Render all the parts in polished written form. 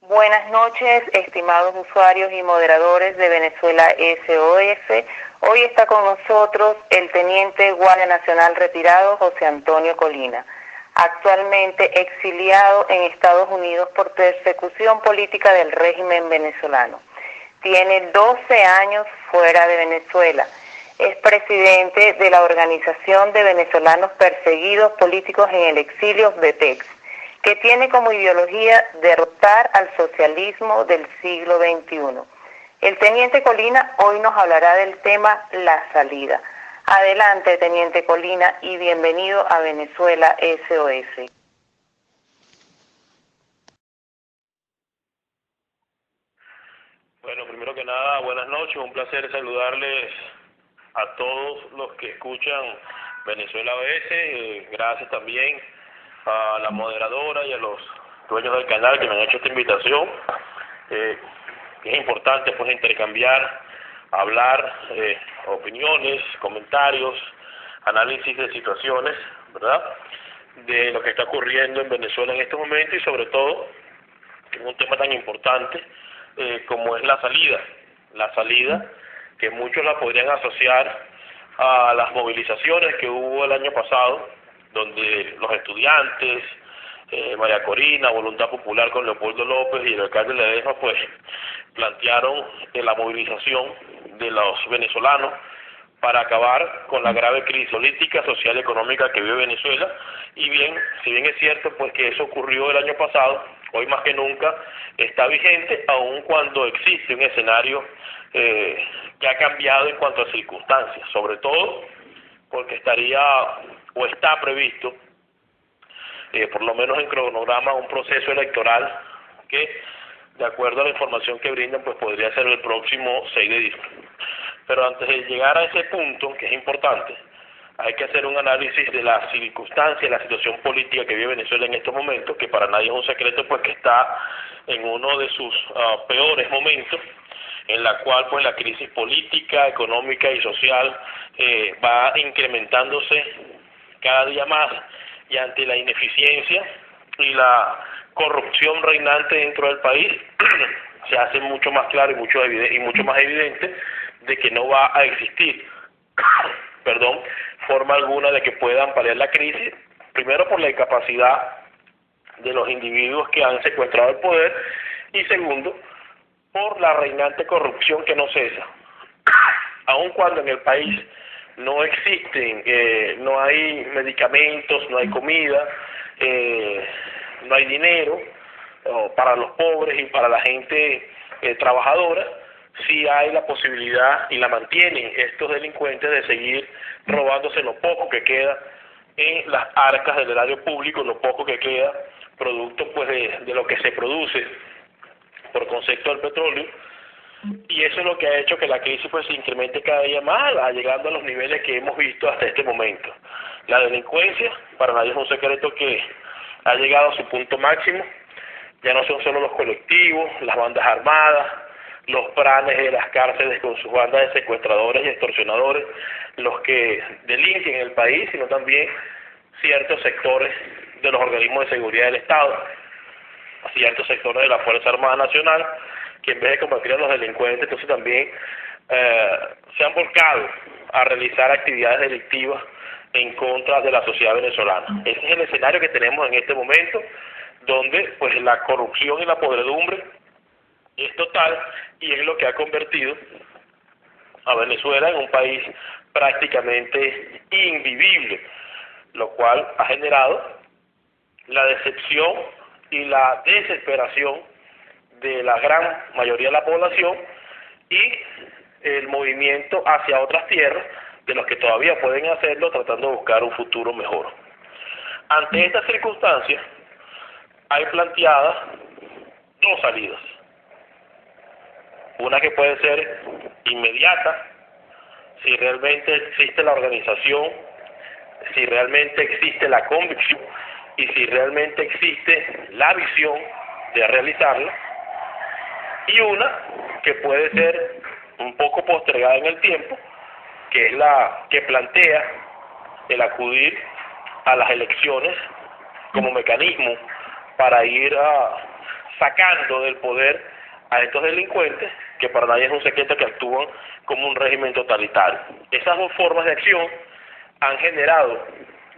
Buenas noches, estimados usuarios y moderadores de Venezuela SOS. Hoy está con nosotros el Teniente Guardia Nacional retirado José Antonio Colina, actualmente exiliado en Estados Unidos por persecución política del régimen venezolano. Tiene 12 años fuera de Venezuela. Es presidente de la Organización de Venezolanos Perseguidos Políticos en el Exilio, VPEX, que tiene como ideología derrotar al socialismo del siglo XXI. El Teniente Colina hoy nos hablará del tema La Salida. Adelante, Teniente Colina, y bienvenido a Venezuela SOS. Bueno, primero que nada, buenas noches, un placer saludarles a todos los que escuchan Venezuela OS, gracias también a la moderadora y a los dueños del canal que me han hecho esta invitación. Es importante pues intercambiar, hablar, opiniones, comentarios, análisis de situaciones, ¿verdad?, de lo que está ocurriendo en Venezuela en este momento y sobre todo en un tema tan importante como es la salida que muchos la podrían asociar a las movilizaciones que hubo el año pasado, donde los estudiantes, María Corina, Voluntad Popular con Leopoldo López y el alcalde Ledesma, pues plantearon la movilización de los venezolanos para acabar con la grave crisis política, social y económica que vive Venezuela. Y bien, si bien es cierto pues que eso ocurrió el año pasado, hoy más que nunca está vigente, aun cuando existe un escenario que ha cambiado en cuanto a circunstancias, sobre todo porque estaría o está previsto, por lo menos en cronograma, un proceso electoral que, de acuerdo a la información que brindan, pues podría ser el próximo 6 de diciembre. Pero antes de llegar a ese punto, que es importante, hay que hacer un análisis de las circunstancias, la situación política que vive Venezuela en estos momentos, que para nadie es un secreto, pues que está en uno de sus peores momentos, en la cual pues la crisis política, económica y social va incrementándose cada día más, y ante la ineficiencia y la corrupción reinante dentro del país se hace mucho más claro y mucho más evidente de que no va a existir forma alguna de que puedan paliar la crisis, primero por la incapacidad de los individuos que han secuestrado el poder y segundo por la reinante corrupción que no cesa, aun cuando en el país no existen, no hay medicamentos, no hay comida, no hay dinero para los pobres y para la gente trabajadora. Sí hay la posibilidad y la mantienen estos delincuentes de seguir robándose lo poco que queda en las arcas del erario público, lo poco que queda producto pues de lo que se produce por concepto del petróleo, y eso es lo que ha hecho que la crisis pues se incremente cada día más, llegando a los niveles que hemos visto hasta este momento. La delincuencia, para nadie es un secreto que ha llegado a su punto máximo. Ya no son solo los colectivos, las bandas armadas, los pranes de las cárceles con sus bandas de secuestradores y extorsionadores los que delinquen en el país, sino también ciertos sectores de los organismos de seguridad del Estado, ciertos sectores de la Fuerza Armada Nacional, que en vez de combatir a los delincuentes, entonces también se han volcado a realizar actividades delictivas en contra de la sociedad venezolana. Ese es el escenario que tenemos en este momento, donde pues la corrupción y la podredumbre es total, y es lo que ha convertido a Venezuela en un país prácticamente invivible, lo cual ha generado la decepción y la desesperación de la gran mayoría de la población y el movimiento hacia otras tierras de los que todavía pueden hacerlo, tratando de buscar un futuro mejor. Ante estas circunstancias hay planteadas dos salidas. Una que puede ser inmediata, si realmente existe la organización, si realmente existe la convicción y si realmente existe la visión de realizarla, y una que puede ser un poco postergada en el tiempo, que es la que plantea el acudir a las elecciones como mecanismo para ir sacando del poder a estos delincuentes, que para nadie es un secreto que actúan como un régimen totalitario. Esas dos formas de acción han generado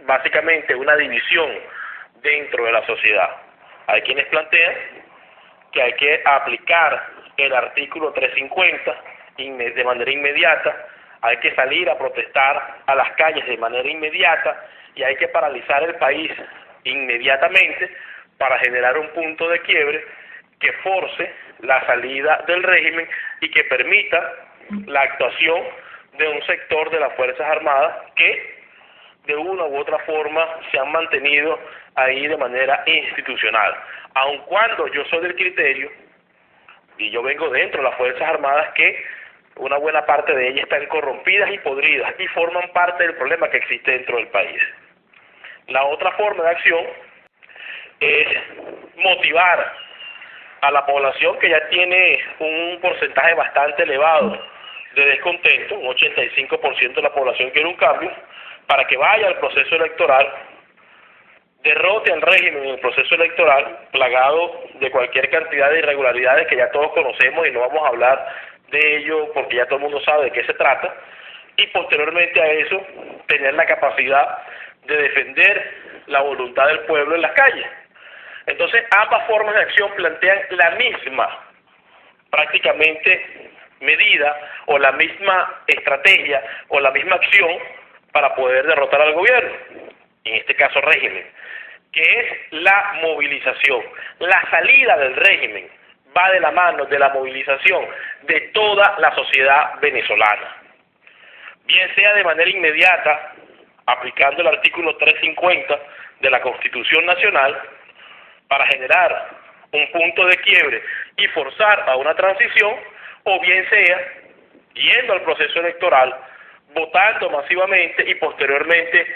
básicamente una división dentro de la sociedad. Hay quienes plantean que hay que aplicar el artículo 350 de manera inmediata, hay que salir a protestar a las calles de manera inmediata y hay que paralizar el país inmediatamente para generar un punto de quiebre que force la salida del régimen y que permita la actuación de un sector de las Fuerzas Armadas que de una u otra forma se han mantenido ahí de manera institucional. Aun cuando yo soy del criterio, y yo vengo dentro de las Fuerzas Armadas, que una buena parte de ellas están corrompidas y podridas y forman parte del problema que existe dentro del país. La otra forma de acción es motivar a la población que ya tiene un porcentaje bastante elevado de descontento, un 85% de la población quiere un cambio, para que vaya al proceso electoral, derrote al régimen en el proceso electoral, plagado de cualquier cantidad de irregularidades que ya todos conocemos y no vamos a hablar de ello porque ya todo el mundo sabe de qué se trata, y posteriormente a eso tener la capacidad de defender la voluntad del pueblo en las calles. Entonces ambas formas de acción plantean la misma prácticamente medida o la misma estrategia o la misma acción para poder derrotar al gobierno, en este caso régimen, que es la movilización. La salida del régimen va de la mano de la movilización de toda la sociedad venezolana, bien sea de manera inmediata, aplicando el artículo 350 de la Constitución Nacional, para generar un punto de quiebre y forzar a una transición, o bien sea yendo al proceso electoral, votando masivamente y posteriormente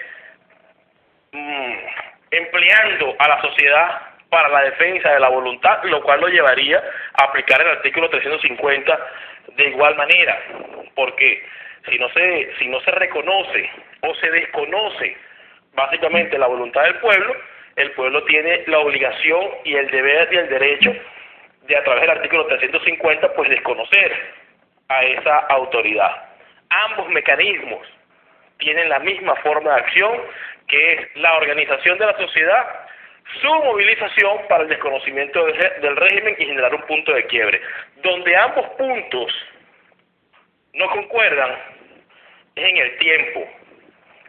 empleando a la sociedad para la defensa de la voluntad, lo cual lo llevaría a aplicar el artículo 350 de igual manera, porque si no se reconoce o se desconoce básicamente la voluntad del pueblo, el pueblo tiene la obligación y el deber y el derecho de, a través del artículo 350, pues desconocer a esa autoridad. Ambos mecanismos tienen la misma forma de acción, que es la organización de la sociedad, su movilización para el desconocimiento del régimen y generar un punto de quiebre. Donde ambos puntos no concuerdan es en el tiempo.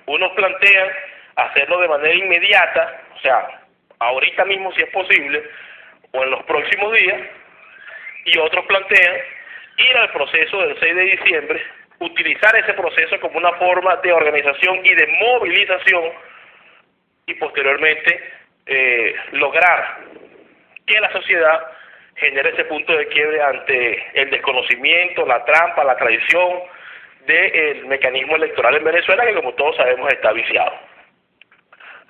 Unos plantean hacerlo de manera inmediata, o sea, ahorita mismo si es posible, o en los próximos días, y otros plantean ir al proceso del 6 de diciembre, utilizar ese proceso como una forma de organización y de movilización, y posteriormente lograr que la sociedad genere ese punto de quiebre ante el desconocimiento, la trampa, la traición del mecanismo electoral en Venezuela, que como todos sabemos está viciado.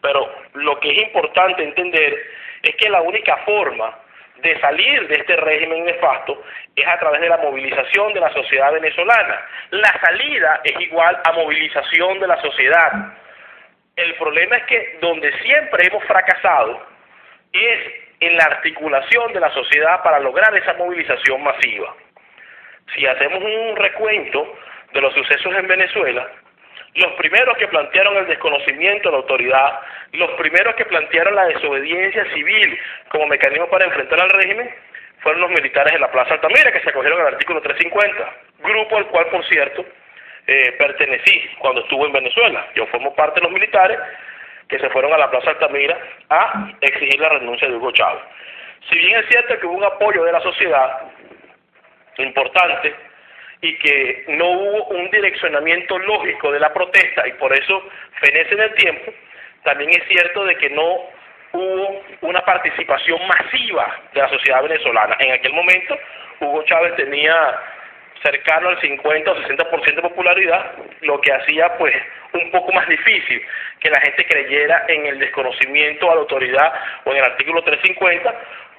Pero lo que es importante entender es que la única forma de salir de este régimen nefasto es a través de la movilización de la sociedad venezolana. La salida es igual a movilización de la sociedad. El problema es que donde siempre hemos fracasado es en la articulación de la sociedad para lograr esa movilización masiva. Si hacemos un recuento de los sucesos en Venezuela, los primeros que plantearon el desconocimiento de la autoridad, los primeros que plantearon la desobediencia civil como mecanismo para enfrentar al régimen, fueron los militares de la Plaza Altamira, que se acogieron al artículo 350, grupo al cual, por cierto, pertenecí cuando estuve en Venezuela. Yo formo parte de los militares que se fueron a la Plaza Altamira a exigir la renuncia de Hugo Chávez. Si bien es cierto que hubo un apoyo de la sociedad importante, y que no hubo un direccionamiento lógico de la protesta y por eso fenece en el tiempo, también es cierto de que no hubo una participación masiva de la sociedad venezolana. En aquel momento Hugo Chávez tenía cercano al 50 o 60% de popularidad, lo que hacía pues un poco más difícil que la gente creyera en el desconocimiento a la autoridad o en el artículo 350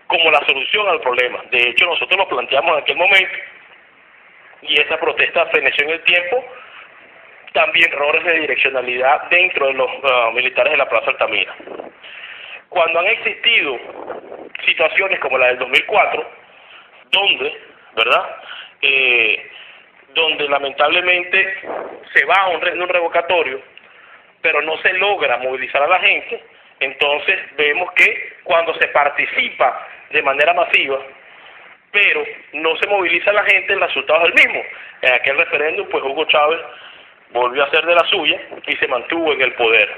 como la solución al problema. De hecho, nosotros lo planteamos en aquel momento, y esa protesta feneció en el tiempo. También errores de direccionalidad dentro de los militares de la Plaza Altamira. Cuando han existido situaciones como la del 2004, donde, ¿verdad?, donde lamentablemente se va a un revocatorio, pero no se logra movilizar a la gente. Entonces vemos que cuando se participa de manera masiva, pero no se moviliza a la gente, el resultado es el mismo. En aquel referéndum, pues Hugo Chávez volvió a hacer de la suya y se mantuvo en el poder.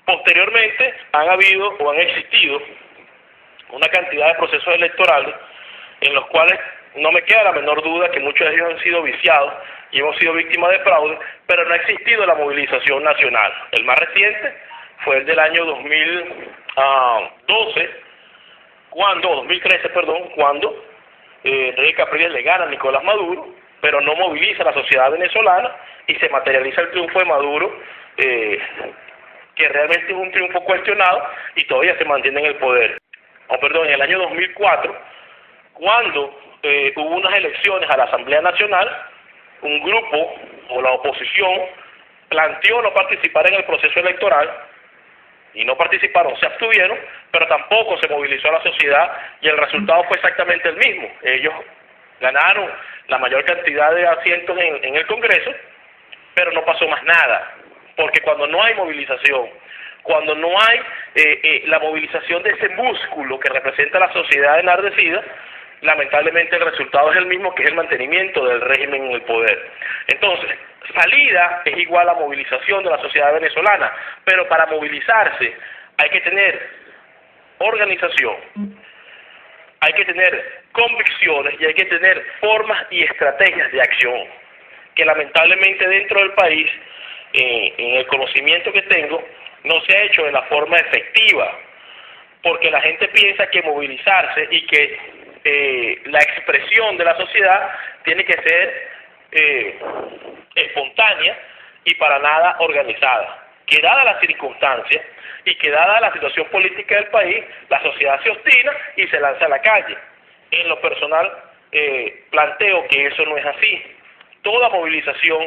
Posteriormente han habido o han existido una cantidad de procesos electorales en los cuales no me queda la menor duda que muchos de ellos han sido viciados y hemos sido víctimas de fraude, pero no ha existido la movilización nacional. El más reciente fue el del año 2013, cuando Enrique Capriles le gana a Nicolás Maduro, pero no moviliza a la sociedad venezolana y se materializa el triunfo de Maduro, que realmente es un triunfo cuestionado y todavía se mantiene en el poder. En el año 2004, cuando hubo unas elecciones a la Asamblea Nacional, un grupo o la oposición planteó no participar en el proceso electoral y no participaron, se abstuvieron, pero tampoco se movilizó a la sociedad y el resultado fue exactamente el mismo. Ellos ganaron la mayor cantidad de asientos en el Congreso, pero no pasó más nada, porque cuando no hay movilización, cuando no hay la movilización de ese músculo que representa a la sociedad enardecida, lamentablemente el resultado es el mismo, que es el mantenimiento del régimen en el poder. Entonces, salida es igual a movilización de la sociedad venezolana, pero para movilizarse hay que tener organización, hay que tener convicciones y hay que tener formas y estrategias de acción, que lamentablemente dentro del país, en el conocimiento que tengo, no se ha hecho de la forma efectiva, porque la gente piensa que movilizarse y que la expresión de la sociedad tiene que ser espontánea y para nada organizada. Que dada las circunstancias y que dada la situación política del país, la sociedad se obstina y se lanza a la calle. En lo personal, planteo que eso no es así. Toda movilización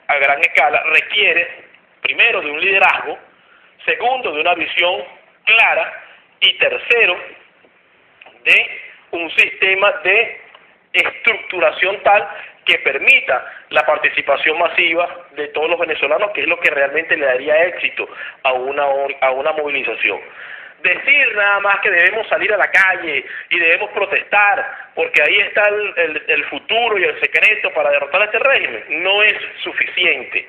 a gran escala requiere, primero, de un liderazgo, segundo, de una visión clara y tercero, de un sistema de estructuración tal que permita la participación masiva de todos los venezolanos, que es lo que realmente le daría éxito a una movilización. Decir nada más que debemos salir a la calle y debemos protestar, porque ahí está el futuro y el secreto para derrotar a este régimen, no es suficiente.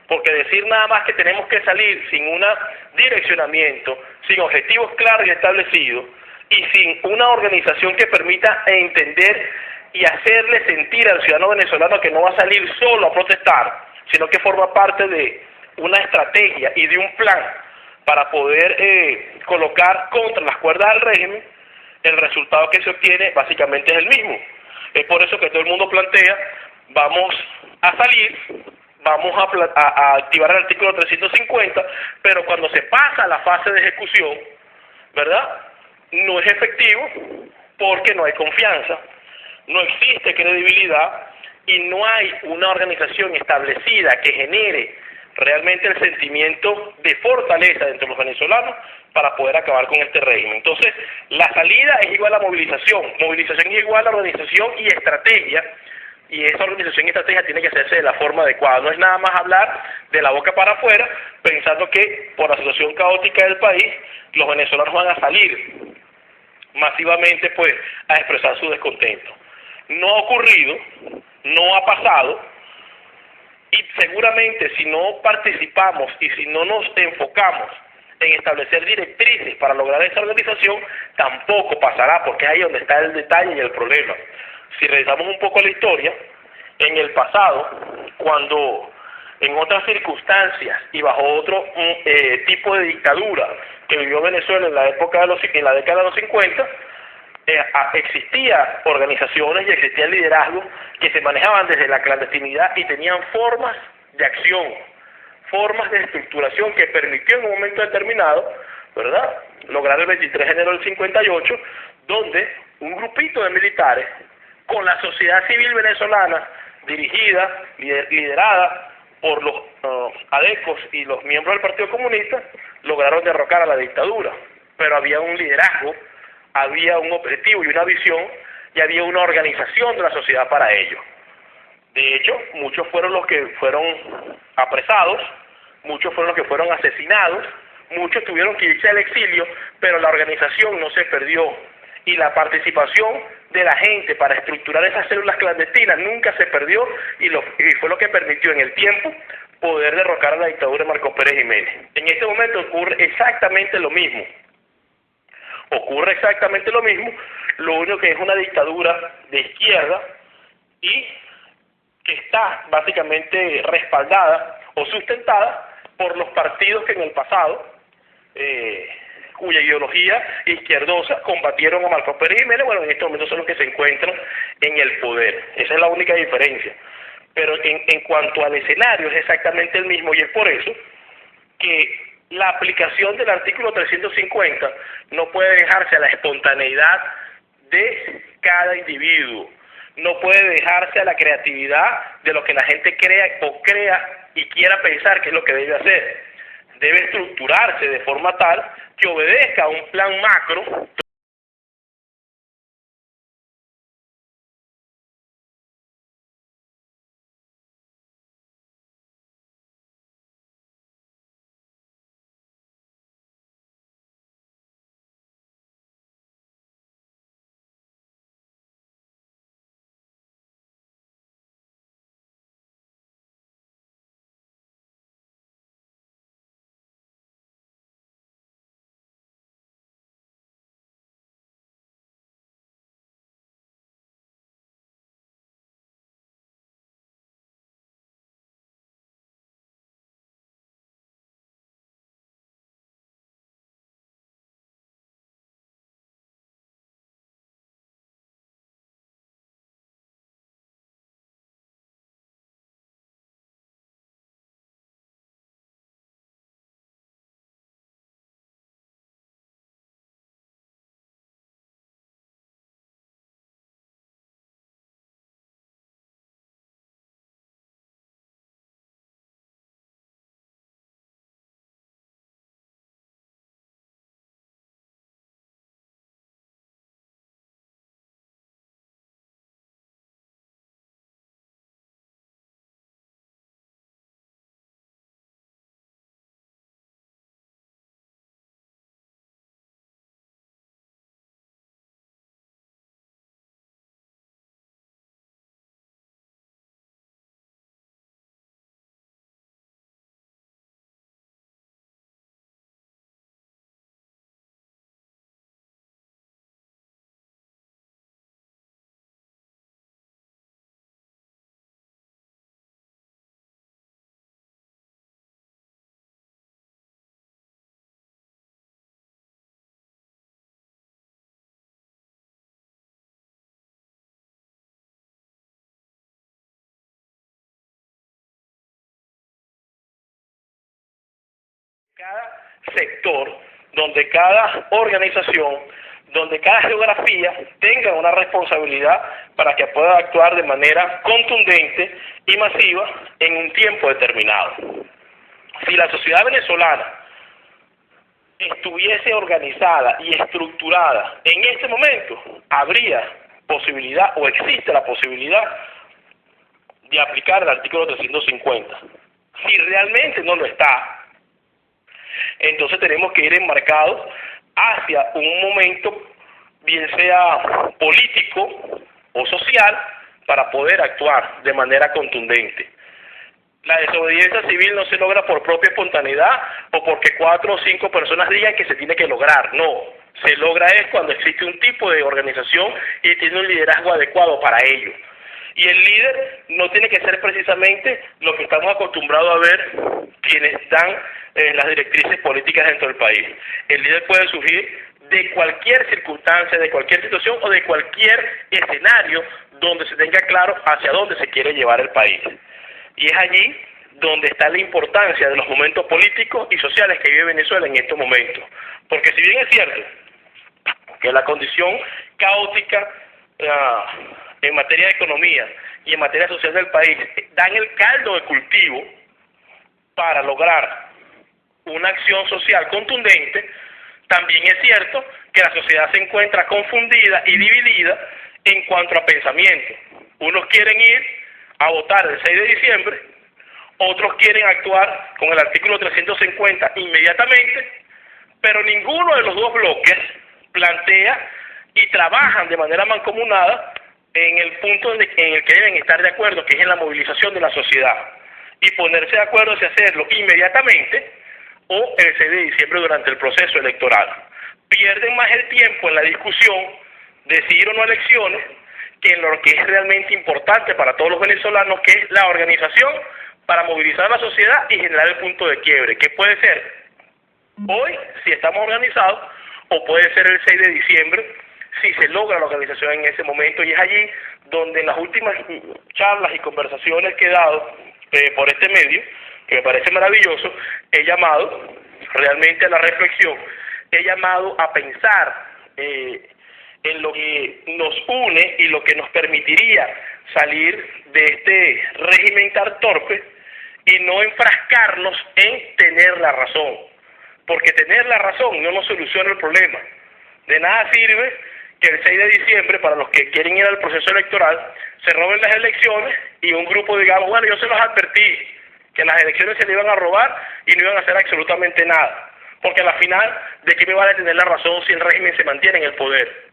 Porque decir nada más que tenemos que salir sin un direccionamiento, sin objetivos claros y establecidos, y sin una organización que permita entender y hacerle sentir al ciudadano venezolano que no va a salir solo a protestar, sino que forma parte de una estrategia y de un plan para poder colocar contra las cuerdas del régimen, el resultado que se obtiene básicamente es el mismo. Es por eso que todo el mundo plantea, vamos a salir, vamos a activar el artículo 350, pero cuando se pasa a la fase de ejecución, ¿verdad?, no es efectivo porque no hay confianza, no existe credibilidad y no hay una organización establecida que genere realmente el sentimiento de fortaleza dentro de los venezolanos para poder acabar con este régimen. Entonces, la salida es igual a movilización es igual a organización y estrategia, y esa organización y estrategia tiene que hacerse de la forma adecuada. No es nada más hablar de la boca para afuera, pensando que por la situación caótica del país, los venezolanos van a salir masivamente pues a expresar su descontento. No ha ocurrido, no ha pasado, y seguramente si no participamos y si no nos enfocamos en establecer directrices para lograr esa organización, tampoco pasará, porque es ahí donde está el detalle y el problema. Si revisamos un poco la historia, en el pasado, cuando en otras circunstancias y bajo otro tipo de dictadura que vivió Venezuela en la década de los 50, existían organizaciones y existían liderazgos que se manejaban desde la clandestinidad y tenían formas de acción, formas de estructuración que permitió en un momento determinado, ¿verdad?, lograr el 23 de enero del 58, donde un grupito de militares con la sociedad civil venezolana dirigida, liderada por los adecos y los miembros del Partido Comunista, lograron derrocar a la dictadura. Pero había un liderazgo, había un objetivo y una visión, y había una organización de la sociedad para ello. De hecho, muchos fueron los que fueron apresados, muchos fueron los que fueron asesinados, muchos tuvieron que irse al exilio, pero la organización no se perdió, y la participación de la gente para estructurar esas células clandestinas nunca se perdió, y fue lo que permitió en el tiempo poder derrocar a la dictadura de Marcos Pérez Jiménez. En este momento ocurre exactamente lo mismo. Lo único que es una dictadura de izquierda y que está básicamente respaldada o sustentada por los partidos que en el pasado, cuya ideología izquierdosa combatieron a Marcos Pérez Jiménez. Bueno, en estos momentos son los que se encuentran en el poder. Esa es la única diferencia. Pero en cuanto al escenario es exactamente el mismo, y es por eso que la aplicación del artículo 350 no puede dejarse a la espontaneidad de cada individuo, no puede dejarse a la creatividad de lo que la gente crea y quiera pensar que es lo que debe hacer. Debe estructurarse de forma tal que obedezca a un plan macro. Cada sector, donde cada organización, donde cada geografía tenga una responsabilidad para que pueda actuar de manera contundente y masiva en un tiempo determinado. Si la sociedad venezolana estuviese organizada y estructurada en este momento, habría posibilidad o existe la posibilidad de aplicar el artículo 350. Si realmente no lo está, entonces tenemos que ir enmarcados hacia un momento, bien sea político o social, para poder actuar de manera contundente. La desobediencia civil no se logra por propia espontaneidad o porque 4 o 5 personas digan que se tiene que lograr. No, se logra es cuando existe un tipo de organización y tiene un liderazgo adecuado para ello. Y el líder no tiene que ser precisamente lo que estamos acostumbrados a ver quienes dan las directrices políticas dentro del país. El líder puede surgir de cualquier circunstancia, de cualquier situación o de cualquier escenario donde se tenga claro hacia dónde se quiere llevar el país. Y es allí donde está la importancia de los momentos políticos y sociales que vive Venezuela en estos momentos. Porque si bien es cierto que la condición caótica en materia de economía y en materia social del país dan el caldo de cultivo para lograr una acción social contundente, También es cierto que la sociedad se encuentra confundida y dividida en cuanto a pensamiento. Unos quieren ir a votar el 6 de diciembre, otros quieren actuar con el artículo 350 inmediatamente, pero ninguno de los dos bloques plantea y trabajan de manera mancomunada en el punto en el que deben estar de acuerdo, que es en la movilización de la sociedad, y ponerse de acuerdo si hacerlo inmediatamente o el 6 de diciembre durante el proceso electoral. Pierden más el tiempo en la discusión de si ir o no a elecciones que en lo que es realmente importante para todos los venezolanos, que es la organización para movilizar a la sociedad y generar el punto de quiebre, que puede ser hoy si estamos organizados o puede ser el 6 de diciembre si se logra la organización en ese momento, y es allí donde en las últimas charlas y conversaciones que he dado por este medio, que me parece maravilloso, he llamado realmente a la reflexión, he llamado a pensar en lo que nos une y lo que nos permitiría salir de este régimen tan torpe y no enfrascarnos en tener la razón, porque tener la razón no nos soluciona el problema. De nada sirve que el 6 de diciembre, para los que quieren ir al proceso electoral, se roben las elecciones y un grupo digamos, bueno, yo se los advertí que las elecciones se le iban a robar y no iban a hacer absolutamente nada, porque a la final, ¿de qué me vale tener la razón si el régimen se mantiene en el poder?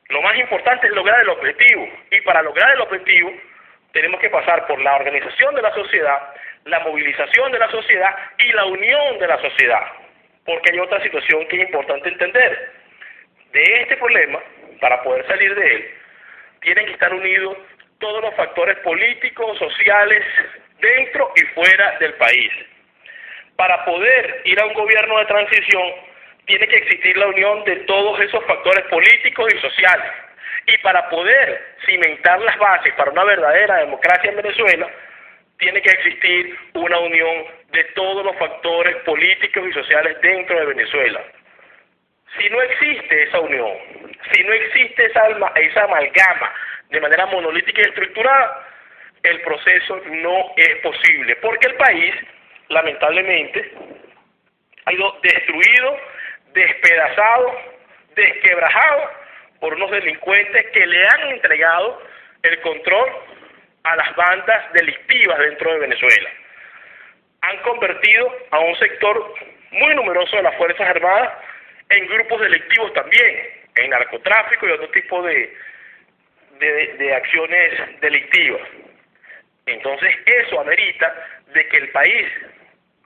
Lo más importante es lograr el objetivo, y para lograr el objetivo tenemos que pasar por la organización de la sociedad, la movilización de la sociedad y la unión de la sociedad, porque hay otra situación que es importante entender. De este problema, para poder salir de él, tienen que estar unidos todos los factores políticos, sociales, dentro y fuera del país. Para poder ir a un gobierno de transición, tiene que existir la unión de todos esos factores políticos y sociales. Y para poder cimentar las bases para una verdadera democracia en Venezuela, tiene que existir una unión de todos los factores políticos y sociales dentro de Venezuela. Si no existe esa unión, si no existe esa amalgama de manera monolítica y estructurada, el proceso no es posible, porque el país, lamentablemente, ha ido destruido, despedazado, desquebrajado por unos delincuentes que le han entregado el control a las bandas delictivas dentro de Venezuela. Han convertido a un sector muy numeroso de las Fuerzas Armadas en grupos delictivos también, en narcotráfico y otro tipo de acciones delictivas. Entonces eso amerita de que el país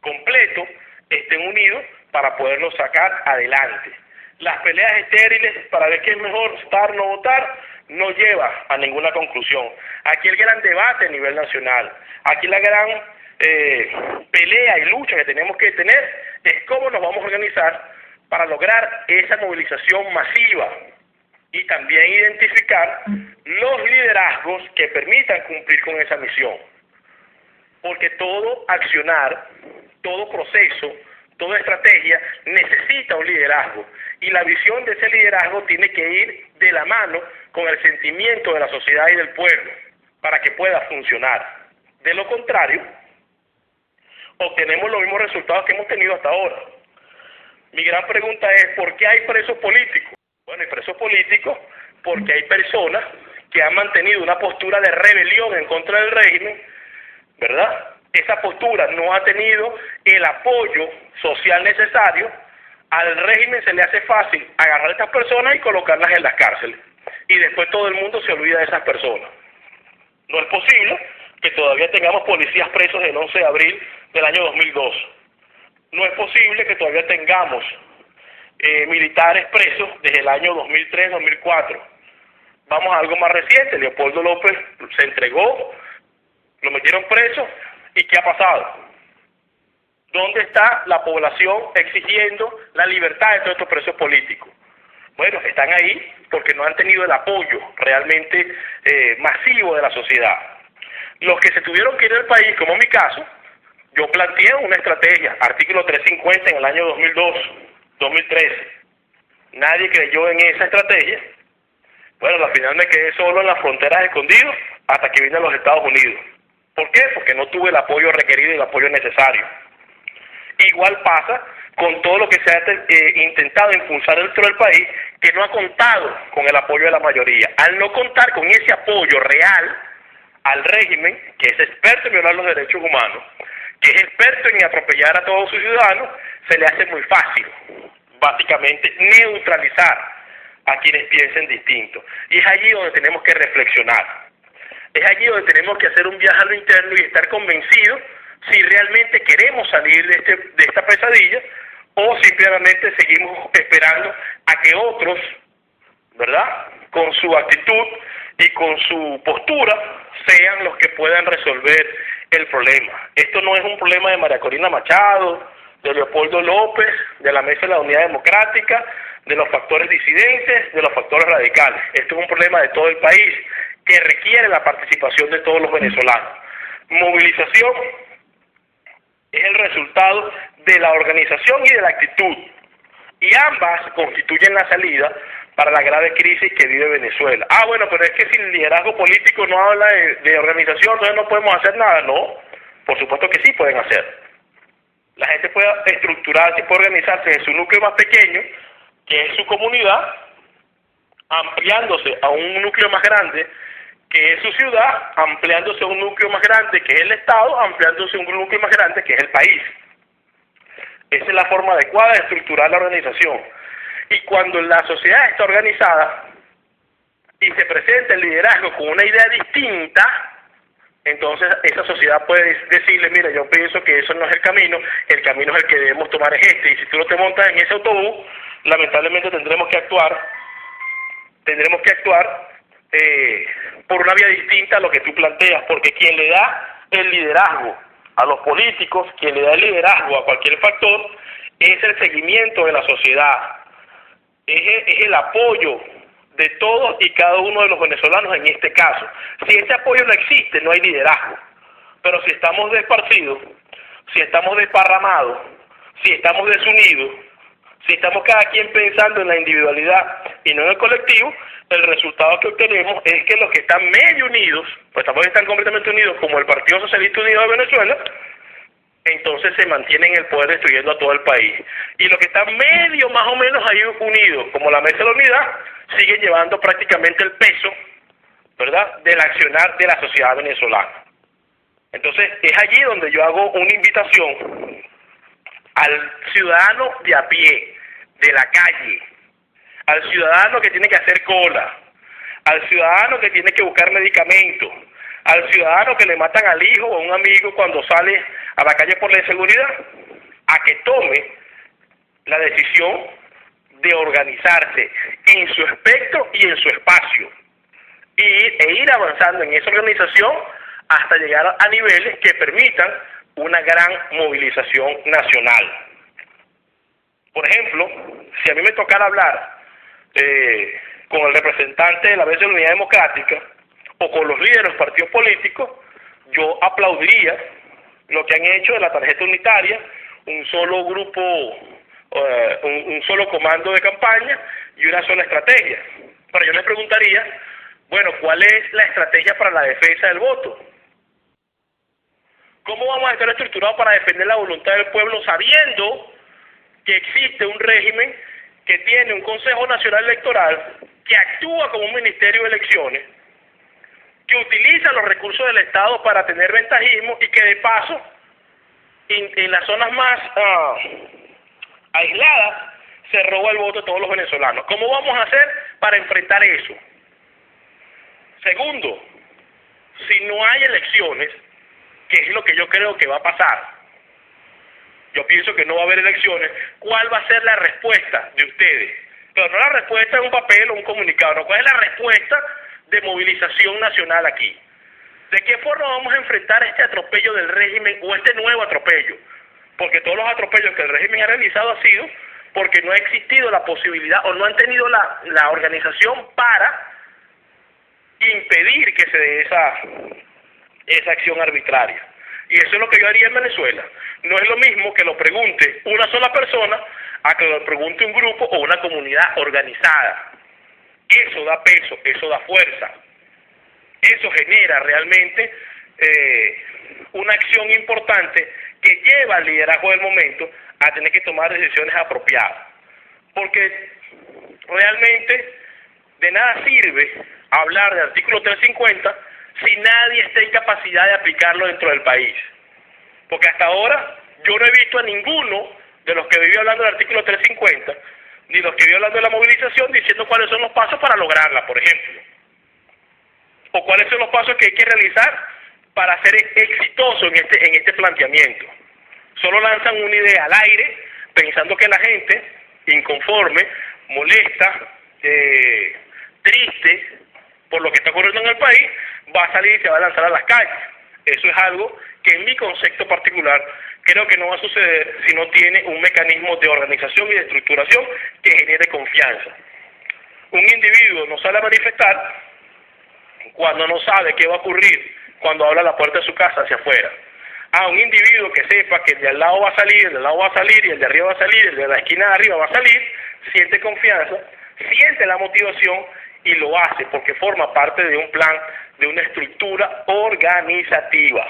completo esté unido para poderlo sacar adelante. Las peleas estériles para ver qué es mejor votar o no votar no lleva a ninguna conclusión. Aquí el gran debate a nivel nacional, aquí la gran pelea y lucha que tenemos que tener es cómo nos vamos a organizar para lograr esa movilización masiva y también identificar los liderazgos que permitan cumplir con esa misión. Porque todo accionar, todo proceso, toda estrategia necesita un liderazgo, y la visión de ese liderazgo tiene que ir de la mano con el sentimiento de la sociedad y del pueblo para que pueda funcionar. De lo contrario, obtenemos los mismos resultados que hemos tenido hasta ahora. Mi gran pregunta es, ¿por qué hay presos políticos? Bueno, hay presos políticos porque hay personas que han mantenido una postura de rebelión en contra del régimen, ¿verdad? Esa postura no ha tenido el apoyo social necesario. Al régimen se le hace fácil agarrar a estas personas y colocarlas en las cárceles, y después todo el mundo se olvida de esas personas. No es posible que todavía tengamos policías presos del 11 de abril del año 2002. No es posible que todavía tengamos militares presos desde el año 2003-2004. Vamos a algo más reciente. Leopoldo López se entregó, lo metieron preso, ¿y qué ha pasado? ¿Dónde está la población exigiendo la libertad de todos estos presos políticos? Bueno, están ahí porque no han tenido el apoyo realmente masivo de la sociedad. Los que se tuvieron que ir del país, como en mi caso, yo planteé una estrategia, artículo 350 en el año 2002, 2013. Nadie creyó en esa estrategia. Bueno, al final me quedé solo en las fronteras escondido hasta que vine a los Estados Unidos. ¿Por qué? Porque no tuve el apoyo requerido y el apoyo necesario. Igual pasa con todo lo que se ha intentado impulsar dentro del país, que no ha contado con el apoyo de la mayoría. Al no contar con ese apoyo real al régimen, que es experto en violar los derechos humanos, que es experto en atropellar a todos sus ciudadanos, se le hace muy fácil, básicamente, neutralizar a quienes piensen distinto. Y es allí donde tenemos que reflexionar. Es allí donde tenemos que hacer un viaje a lo interno y estar convencidos si realmente queremos salir de esta pesadilla o simplemente seguimos esperando a que otros, ¿verdad?, con su actitud y con su postura sean los que puedan resolver el problema. Esto no es un problema de María Corina Machado, de Leopoldo López, de la Mesa de la Unidad Democrática, de los factores disidentes, de los factores radicales. Esto es un problema de todo el país que requiere la participación de todos los venezolanos. Movilización es el resultado de la organización y de la actitud, y ambas constituyen la salida para la grave crisis que vive Venezuela. Bueno, pero es que si el liderazgo político no habla de organización, entonces no podemos hacer nada. No, por supuesto que sí pueden hacer. La gente puede estructurarse y puede organizarse en su núcleo más pequeño, que es su comunidad, ampliándose a un núcleo más grande, que es su ciudad, ampliándose a un núcleo más grande, que es el Estado, ampliándose a un núcleo más grande, que es el país. Esa es la forma adecuada de estructurar la organización. Y cuando la sociedad está organizada y se presenta el liderazgo con una idea distinta, entonces esa sociedad puede decirle, mira, yo pienso que eso no es el camino es el que debemos tomar es este, y si tú no te montas en ese autobús, lamentablemente tendremos que actuar por una vía distinta a lo que tú planteas, porque quien le da el liderazgo a los políticos, quien le da el liderazgo a cualquier factor, es el seguimiento de la sociedad, es el apoyo de todos y cada uno de los venezolanos en este caso. Si ese apoyo no existe, no hay liderazgo. Pero si estamos desparcidos, si estamos desparramados, si estamos desunidos, si estamos cada quien pensando en la individualidad y no en el colectivo, el resultado que obtenemos es que los que están medio unidos, pues tampoco están completamente unidos, como el Partido Socialista Unido de Venezuela, entonces se mantienen en el poder destruyendo a todo el país. Y los que están medio más o menos ahí unidos, como la Mesa de la Unidad, siguen llevando prácticamente el peso, ¿verdad?, del accionar de la sociedad venezolana. Entonces es allí donde yo hago una invitación al ciudadano de a pie, de la calle, al ciudadano que tiene que hacer cola, al ciudadano que tiene que buscar medicamentos, al ciudadano que le matan al hijo o a un amigo cuando sale a la calle por la inseguridad, a que tome la decisión de organizarse en su espectro y en su espacio, e ir avanzando en esa organización hasta llegar a niveles que permitan una gran movilización nacional. Por ejemplo, si a mí me tocara hablar con el representante de la Mesa de la Unidad Democrática o con los líderes de los partidos políticos, yo aplaudiría lo que han hecho de la tarjeta unitaria, un solo grupo, un solo comando de campaña y una sola estrategia. Pero yo les preguntaría, bueno, ¿cuál es la estrategia para la defensa del voto? ¿Cómo vamos a estar estructurados para defender la voluntad del pueblo sabiendo que existe un régimen que tiene un Consejo Nacional Electoral que actúa como un ministerio de elecciones, que utiliza los recursos del Estado para tener ventajismo y que de paso en las zonas más aisladas se roba el voto de todos los venezolanos? ¿Cómo vamos a hacer para enfrentar eso? Segundo, si no hay elecciones, ¿qué es lo que yo creo que va a pasar? Yo pienso que no va a haber elecciones. ¿Cuál va a ser la respuesta de ustedes? Pero no la respuesta en un papel o un comunicado, no. ¿Cuál es la respuesta de movilización nacional aquí? ¿De qué forma vamos a enfrentar este atropello del régimen o este nuevo atropello? Porque todos los atropellos que el régimen ha realizado ha sido porque no ha existido la posibilidad o no han tenido la organización para impedir que se dé esa acción arbitraria. Y eso es lo que yo haría en Venezuela. No es lo mismo que lo pregunte una sola persona a que lo pregunte un grupo o una comunidad organizada. Eso da peso, eso da fuerza. Eso genera realmente una acción importante que lleva al liderazgo del momento a tener que tomar decisiones apropiadas. Porque realmente de nada sirve hablar del artículo 350 si nadie está en capacidad de aplicarlo dentro del país. Porque hasta ahora yo no he visto a ninguno de los que vivió hablando del artículo 350, ni los que vivió hablando de la movilización, diciendo cuáles son los pasos para lograrla, por ejemplo. O cuáles son los pasos que hay que realizar para ser exitoso en este planteamiento. Solo lanzan una idea al aire, pensando que la gente, inconforme, molesta, triste por lo que está ocurriendo en el país, va a salir y se va a lanzar a las calles. Eso es algo que en mi concepto particular creo que no va a suceder si no tiene un mecanismo de organización y de estructuración que genere confianza. Un individuo no sale a manifestar cuando no sabe qué va a ocurrir cuando abra la puerta de su casa hacia afuera. A un individuo que sepa que el de al lado va a salir, el de al lado va a salir, y el de arriba va a salir, el de la esquina de arriba va a salir, siente confianza, siente la motivación y lo hace porque forma parte de un plan, de una estructura organizativa.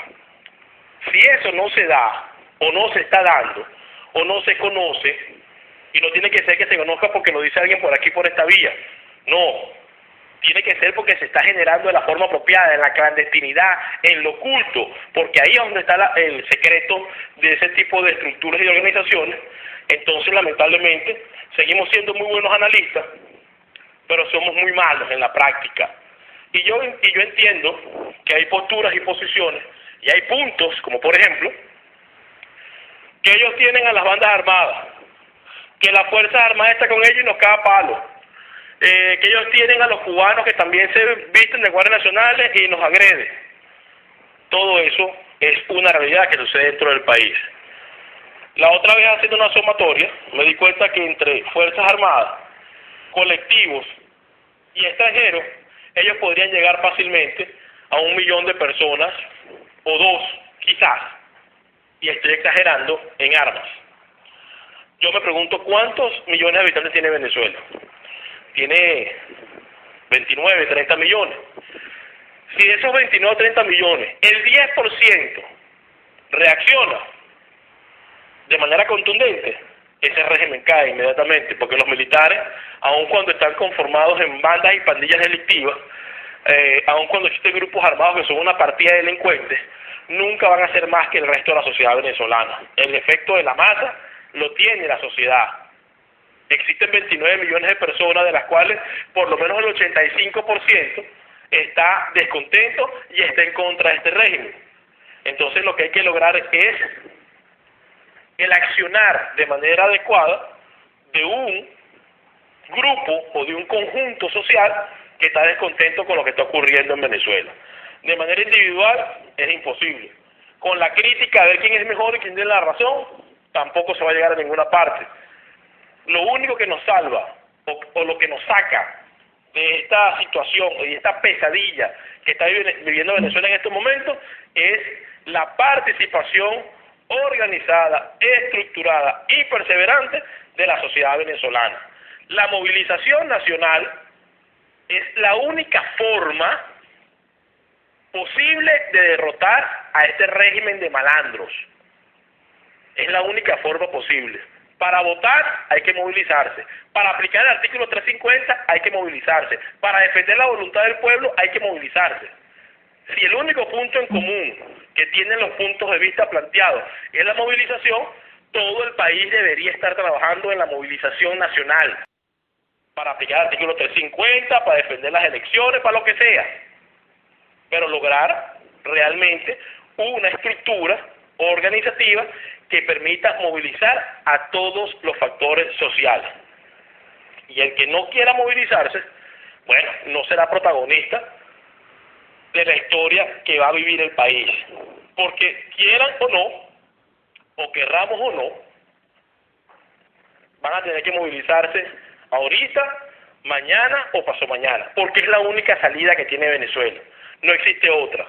Si eso no se da, o no se está dando, o no se conoce, y no tiene que ser que se conozca porque lo dice alguien por aquí, por esta vía, no, tiene que ser porque se está generando de la forma apropiada, en la clandestinidad, en lo oculto, porque ahí es donde está el secreto de ese tipo de estructuras y organizaciones. Entonces, lamentablemente, seguimos siendo muy buenos analistas, pero somos muy malos en la práctica. Y yo entiendo que hay posturas y posiciones, y hay puntos, como por ejemplo, que ellos tienen a las bandas armadas, que la Fuerza Armada está con ellos y nos caga a palo, que ellos tienen a los cubanos que también se visten de guardias nacionales y nos agreden. Todo eso es una realidad que sucede dentro del país. La otra vez, haciendo una sumatoria, me di cuenta que entre Fuerzas Armadas, colectivos y extranjeros, ellos podrían llegar fácilmente a 1 millón de personas, o 2, quizás, y estoy exagerando, en armas. Yo me pregunto, ¿cuántos millones de habitantes tiene Venezuela? Tiene 29, 30 millones. Si de esos 29 o 30 millones, el 10% reacciona de manera contundente, ese régimen cae inmediatamente, porque los militares, aun cuando están conformados en bandas y pandillas delictivas, aun cuando existen grupos armados que son una partida de delincuentes, nunca van a ser más que el resto de la sociedad venezolana. El efecto de la masa lo tiene la sociedad. Existen 29 millones de personas, de las cuales por lo menos el 85% está descontento y está en contra de este régimen. Entonces lo que hay que lograr es el accionar de manera adecuada de un grupo o de un conjunto social que está descontento con lo que está ocurriendo en Venezuela. De manera individual es imposible. Con la crítica de quién es mejor y quién tiene la razón, tampoco se va a llegar a ninguna parte. Lo único que nos salva o lo que nos saca de esta situación y esta pesadilla que está viviendo Venezuela en estos momentos es la participación organizada, estructurada y perseverante de la sociedad venezolana. La movilización nacional es la única forma posible de derrotar a este régimen de malandros. Es la única forma posible. Para votar hay que movilizarse. Para aplicar el artículo 350 hay que movilizarse. Para defender la voluntad del pueblo hay que movilizarse. Si el único punto en común que tienen los puntos de vista planteados es la movilización, todo el país debería estar trabajando en la movilización nacional. Para aplicar el artículo 350, para defender las elecciones, para lo que sea. Pero lograr realmente una estructura organizativa que permita movilizar a todos los factores sociales. Y el que no quiera movilizarse, bueno, no será protagonista de la historia que va a vivir el país. Porque quieran o no, o querramos o no, van a tener que movilizarse ahorita, mañana o pasado mañana, porque es la única salida que tiene Venezuela. No existe otra.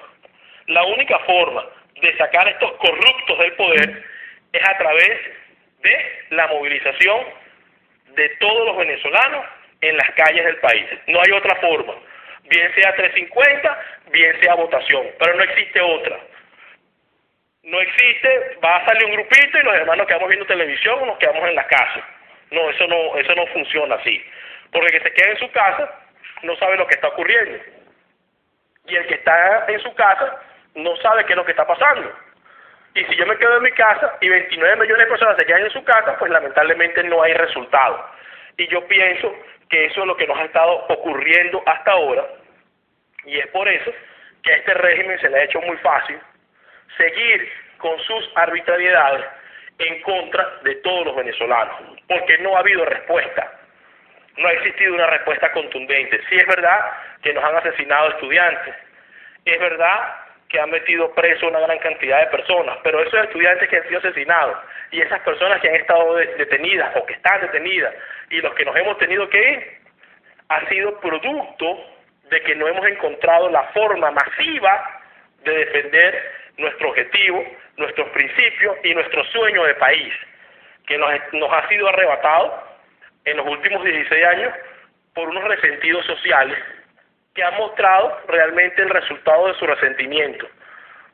La única forma de sacar a estos corruptos del poder es a través de la movilización de todos los venezolanos en las calles del país. No hay otra forma. Bien sea 350, bien sea votación, pero no existe otra. No existe, va a salir un grupito y los demás nos quedamos viendo televisión o nos quedamos en la casa. No, eso no funciona así. Porque el que se queda en su casa no sabe lo que está ocurriendo. Y el que está en su casa no sabe qué es lo que está pasando. Y si yo me quedo en mi casa y 29 millones de personas se quedan en su casa, pues lamentablemente no hay resultado. Y yo pienso que eso es lo que nos ha estado ocurriendo hasta ahora. Y es por eso que a este régimen se le ha hecho muy fácil seguir con sus arbitrariedades en contra de todos los venezolanos, porque no ha habido respuesta, no ha existido una respuesta contundente. Sí es verdad que nos han asesinado estudiantes, es verdad que han metido preso una gran cantidad de personas, pero esos estudiantes que han sido asesinados y esas personas que han estado detenidas o que están detenidas y los que nos hemos tenido que ir, ha sido producto de que no hemos encontrado la forma masiva de defender nuestro objetivo, nuestros principios y nuestro sueño de país, que nos ha sido arrebatado en los últimos 16 años por unos resentidos sociales que han mostrado realmente el resultado de su resentimiento,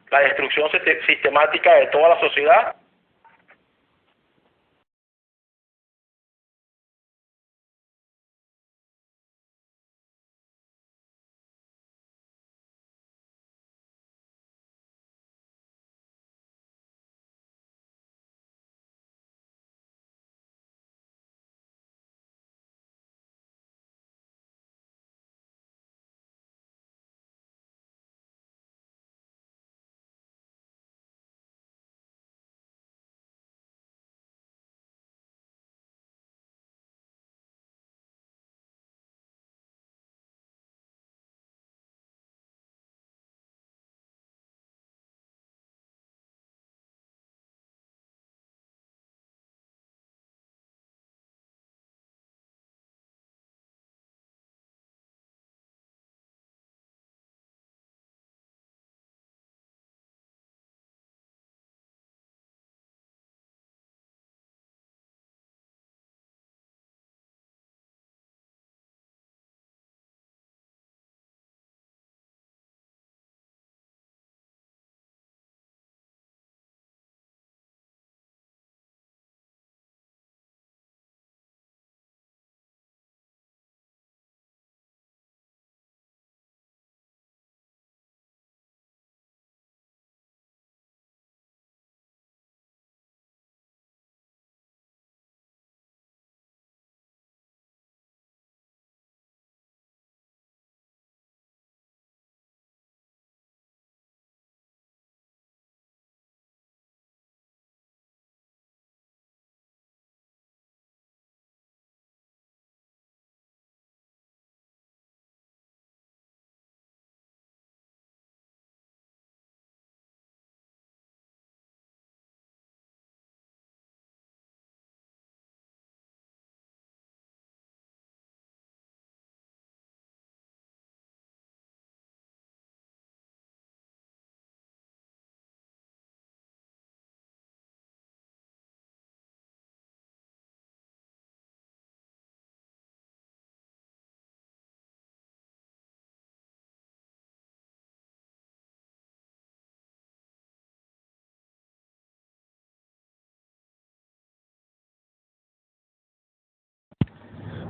la destrucción sistemática de toda la sociedad.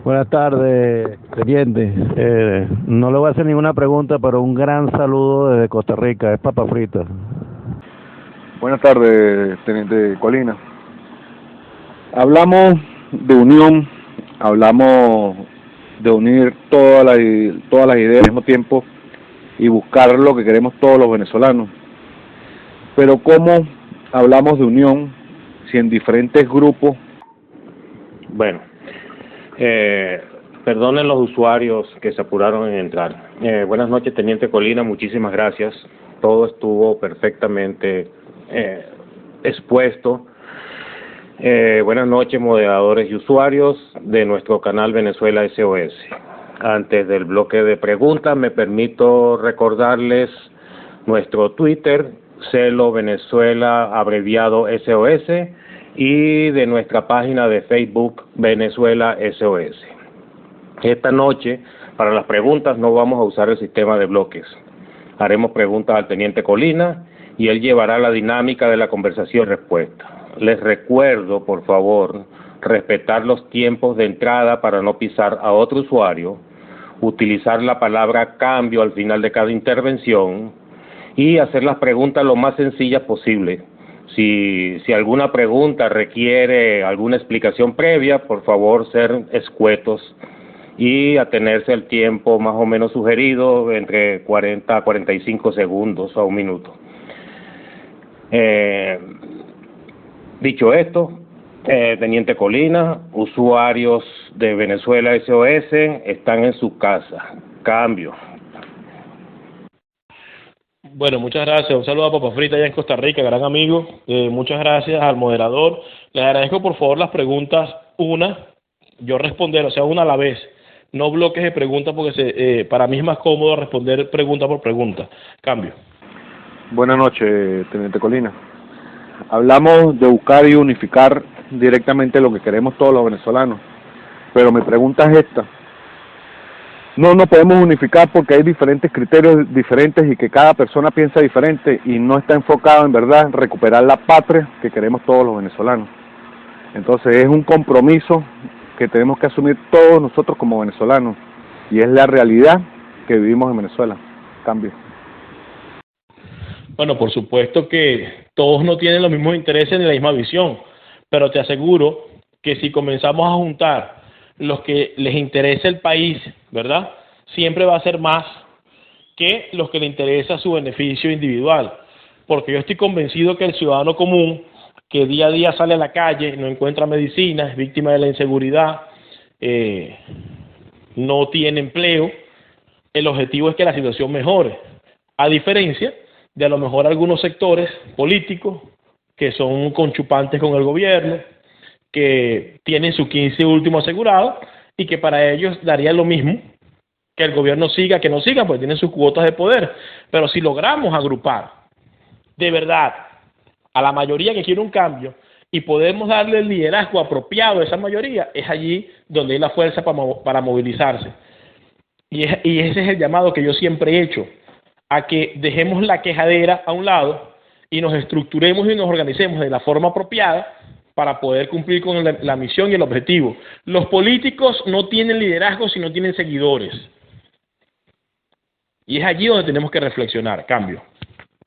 Buenas tardes, teniente. No le voy a hacer ninguna pregunta, pero un gran saludo desde Costa Rica. Es papa frita. Buenas tardes, teniente Colina. Hablamos de unión, hablamos de unir todas las ideas al mismo tiempo y buscar lo que queremos todos los venezolanos. Pero ¿cómo hablamos de unión si en diferentes grupos? Bueno, perdonen los usuarios que se apuraron en entrar. Buenas noches, teniente Colina, muchísimas gracias. Todo estuvo perfectamente expuesto. Buenas noches, moderadores y usuarios de nuestro canal Venezuela SOS. Antes del bloque de preguntas, me permito recordarles nuestro Twitter, Celo Venezuela, abreviado SOS, y de nuestra página de Facebook, Venezuela SOS. Esta noche, para las preguntas, no vamos a usar el sistema de bloques. Haremos preguntas al teniente Colina y él llevará la dinámica de la conversación y respuesta. Les recuerdo, por favor, respetar los tiempos de entrada para no pisar a otro usuario, utilizar la palabra cambio al final de cada intervención y hacer las preguntas lo más sencillas posible. Si alguna pregunta requiere alguna explicación previa, por favor ser escuetos y atenerse al tiempo más o menos sugerido, entre 40 a 45 segundos a un minuto. Dicho esto, Teniente Colina, usuarios de Venezuela SOS están en su casa. Cambio. Bueno, muchas gracias. Un saludo a Papa Frita allá en Costa Rica, gran amigo. Muchas gracias al moderador. Les agradezco por favor las preguntas, yo responder, o sea, una a la vez. No bloques de preguntas porque para mí es más cómodo responder pregunta por pregunta. Cambio. Buenas noches, Teniente Colina. Hablamos de buscar y unificar directamente lo que queremos todos los venezolanos, pero mi pregunta es esta. No nos podemos unificar porque hay diferentes criterios diferentes y que cada persona piensa diferente y no está enfocado en verdad en recuperar la patria que queremos todos los venezolanos. Entonces es un compromiso que tenemos que asumir todos nosotros como venezolanos y es la realidad que vivimos en Venezuela. Cambio. Bueno, por supuesto que todos no tienen los mismos intereses ni la misma visión, pero te aseguro que si comenzamos a juntar los que les interesa el país, ¿verdad? Siempre va a ser más que los que le interesa su beneficio individual, porque yo estoy convencido que el ciudadano común, que día a día sale a la calle, no encuentra medicina, es víctima de la inseguridad, no tiene empleo, el objetivo es que la situación mejore, a diferencia de a lo mejor algunos sectores políticos que son conchupantes con el gobierno, que tienen su 15 último asegurado y que para ellos daría lo mismo que el gobierno siga, que no siga, pues tienen sus cuotas de poder. Pero si logramos agrupar de verdad a la mayoría que quiere un cambio y podemos darle el liderazgo apropiado a esa mayoría, es allí donde hay la fuerza para movilizarse. Y ese es el llamado que yo siempre he hecho, a que dejemos la quejadera a un lado y nos estructuremos y nos organicemos de la forma apropiada para poder cumplir con la misión y el objetivo. Los políticos no tienen liderazgo si no tienen seguidores. Y es allí donde tenemos que reflexionar. Cambio.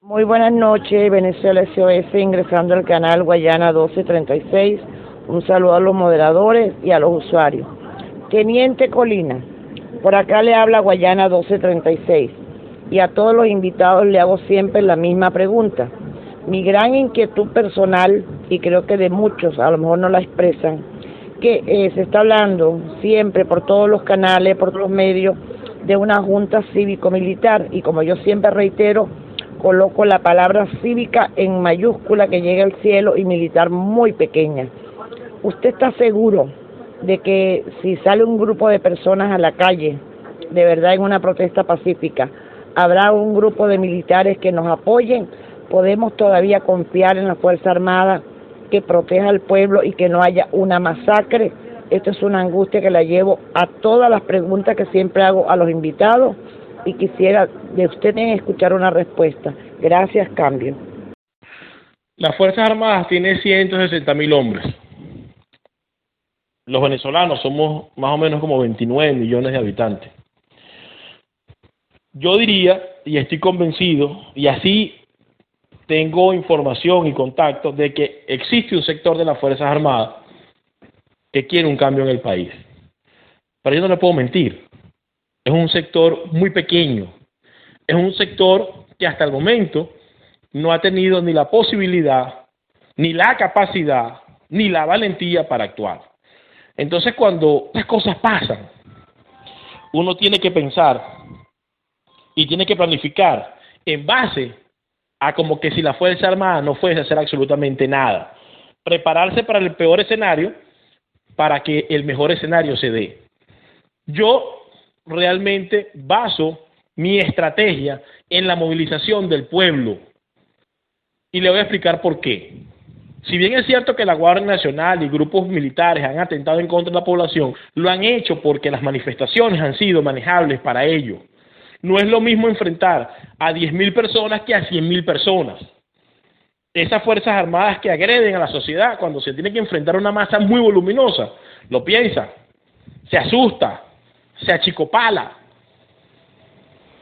Muy buenas noches, Venezuela SOS, ingresando al canal Guayana 1236. Un saludo a los moderadores y a los usuarios. Teniente Colina, por acá le habla Guayana 1236. Y a todos los invitados le hago siempre la misma pregunta. Mi gran inquietud personal, y creo que de muchos a lo mejor no la expresan, que se está hablando siempre por todos los canales, por todos los medios, de una junta cívico-militar, y como yo siempre reitero, coloco la palabra cívica en mayúscula que llega al cielo y militar muy pequeña. ¿Usted está seguro de que si sale un grupo de personas a la calle, de verdad en una protesta pacífica, habrá un grupo de militares que nos apoyen? ¿Podemos todavía confiar en la Fuerza Armada que proteja al pueblo y que no haya una masacre? Esto es una angustia que la llevo a todas las preguntas que siempre hago a los invitados y quisiera de ustedes escuchar una respuesta. Gracias, cambio. Las Fuerzas Armadas tienen 160.000 hombres. Los venezolanos somos más o menos como 29 millones de habitantes. Yo diría, y estoy convencido, y así tengo información y contacto de que existe un sector de las Fuerzas Armadas que quiere un cambio en el país. Pero yo no le puedo mentir. Es un sector muy pequeño. Es un sector que hasta el momento no ha tenido ni la posibilidad, ni la capacidad, ni la valentía para actuar. Entonces, cuando las cosas pasan, uno tiene que pensar y tiene que planificar en base a como que si la Fuerza Armada no fuese a hacer absolutamente nada. Prepararse para el peor escenario para que el mejor escenario se dé. Yo realmente baso mi estrategia en la movilización del pueblo. Y le voy a explicar por qué. Si bien es cierto que la Guardia Nacional y grupos militares han atentado en contra de la población, lo han hecho porque las manifestaciones han sido manejables para ello. No es lo mismo enfrentar a 10.000 personas que a 100.000 personas. esas Fuerzas Armadas que agreden a la sociedad cuando se tiene que enfrentar a una masa muy voluminosa, lo piensa, se asusta, se achicopala,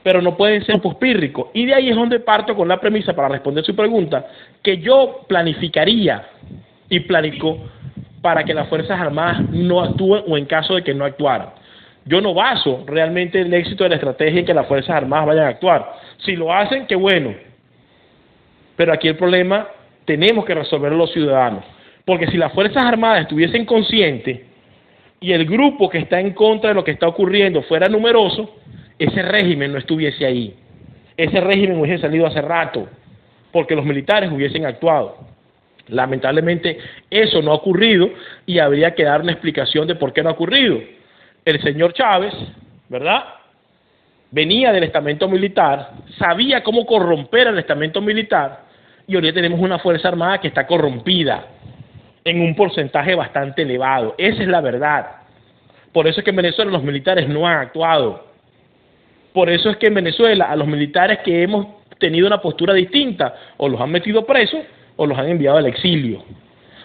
pero no pueden ser pospírricos. Y de ahí es donde parto con la premisa para responder su pregunta, que yo planificaría y planifico para que las Fuerzas Armadas no actúen o en caso de que no actuaran. Yo no baso realmente el éxito de la estrategia en que las Fuerzas Armadas vayan a actuar. Si lo hacen, qué bueno. Pero aquí el problema tenemos que resolverlo los ciudadanos. Porque si las Fuerzas Armadas estuviesen conscientes y el grupo que está en contra de lo que está ocurriendo fuera numeroso, ese régimen no estuviese ahí. Ese régimen hubiese salido hace rato, porque los militares hubiesen actuado. Lamentablemente eso no ha ocurrido y habría que dar una explicación de por qué no ha ocurrido. El señor Chávez, ¿verdad?, venía del estamento militar, sabía cómo corromper al estamento militar, y hoy tenemos una Fuerza Armada que está corrompida en un porcentaje bastante elevado. Esa es la verdad. Por eso es que en Venezuela los militares no han actuado. Por eso es que en Venezuela a los militares que hemos tenido una postura distinta, o los han metido presos o los han enviado al exilio.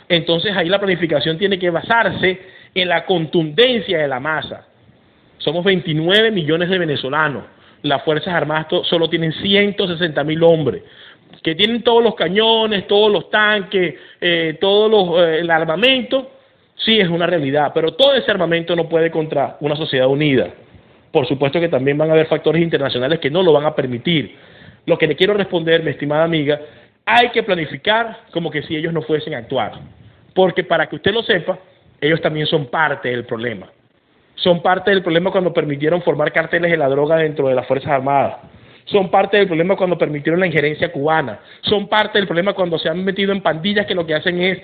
Entonces ahí la planificación tiene que basarse en la contundencia de la masa. Somos 29 millones de venezolanos. Las Fuerzas Armadas solo tienen 160.000 hombres, que tienen todos los cañones, todos los tanques, el armamento. Sí, es una realidad, pero todo ese armamento no puede contra una sociedad unida. Por supuesto que también van a haber factores internacionales que no lo van a permitir. Lo que le quiero responder, mi estimada amiga, hay que planificar como que si ellos no fuesen a actuar. Porque para que usted lo sepa, ellos también son parte del problema. Son parte del problema cuando permitieron formar carteles de la droga dentro de las Fuerzas Armadas. Son parte del problema cuando permitieron la injerencia cubana. Son parte del problema cuando se han metido en pandillas que lo que hacen es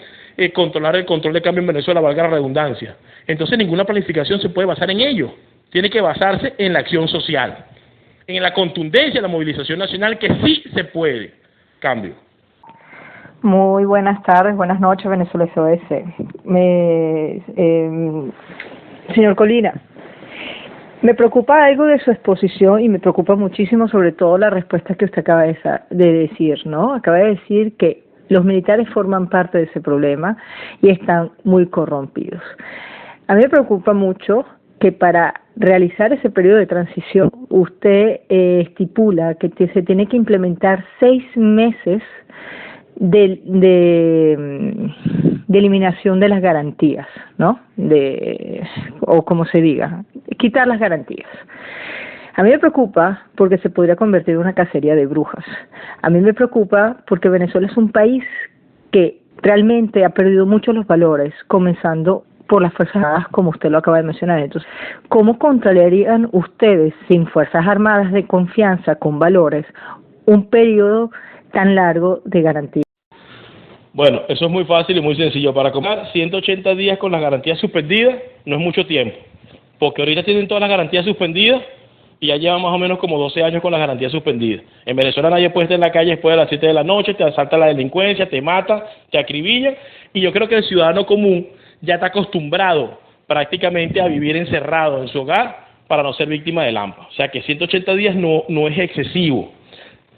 controlar el control de cambio en Venezuela, valga la redundancia. Entonces ninguna planificación se puede basar en ello. Tiene que basarse en la acción social, en la contundencia de la movilización nacional, que sí se puede. Cambio. Muy buenas tardes, buenas noches, Venezuela SOS. Señor Colina, me preocupa algo de su exposición y me preocupa muchísimo sobre todo la respuesta que usted acaba de decir, ¿no? Acaba de decir que los militares forman parte de ese problema y están muy corrompidos. A mí me preocupa mucho que para realizar ese periodo de transición usted estipula que se tiene que implementar 6 meses de eliminación de las garantías, ¿no? O como se diga, quitar las garantías. A mí me preocupa porque se podría convertir en una cacería de brujas. A mí me preocupa porque Venezuela es un país que realmente ha perdido mucho los valores, comenzando por las Fuerzas Armadas, como usted lo acaba de mencionar. Entonces, ¿cómo controlarían ustedes, sin Fuerzas Armadas de confianza, con valores, un periodo tan largo de garantía? Bueno, eso es muy fácil y muy sencillo. Para comprar 180 días con las garantías suspendidas no es mucho tiempo, porque ahorita tienen todas las garantías suspendidas y ya llevan más o menos como 12 años con las garantías suspendidas. En Venezuela nadie puede estar en la calle después de las 7 de la noche, te asalta la delincuencia, te matan, te acribillan, y yo creo que el ciudadano común ya está acostumbrado prácticamente a vivir encerrado en su hogar para no ser víctima del AMPA. O sea que 180 días no es excesivo.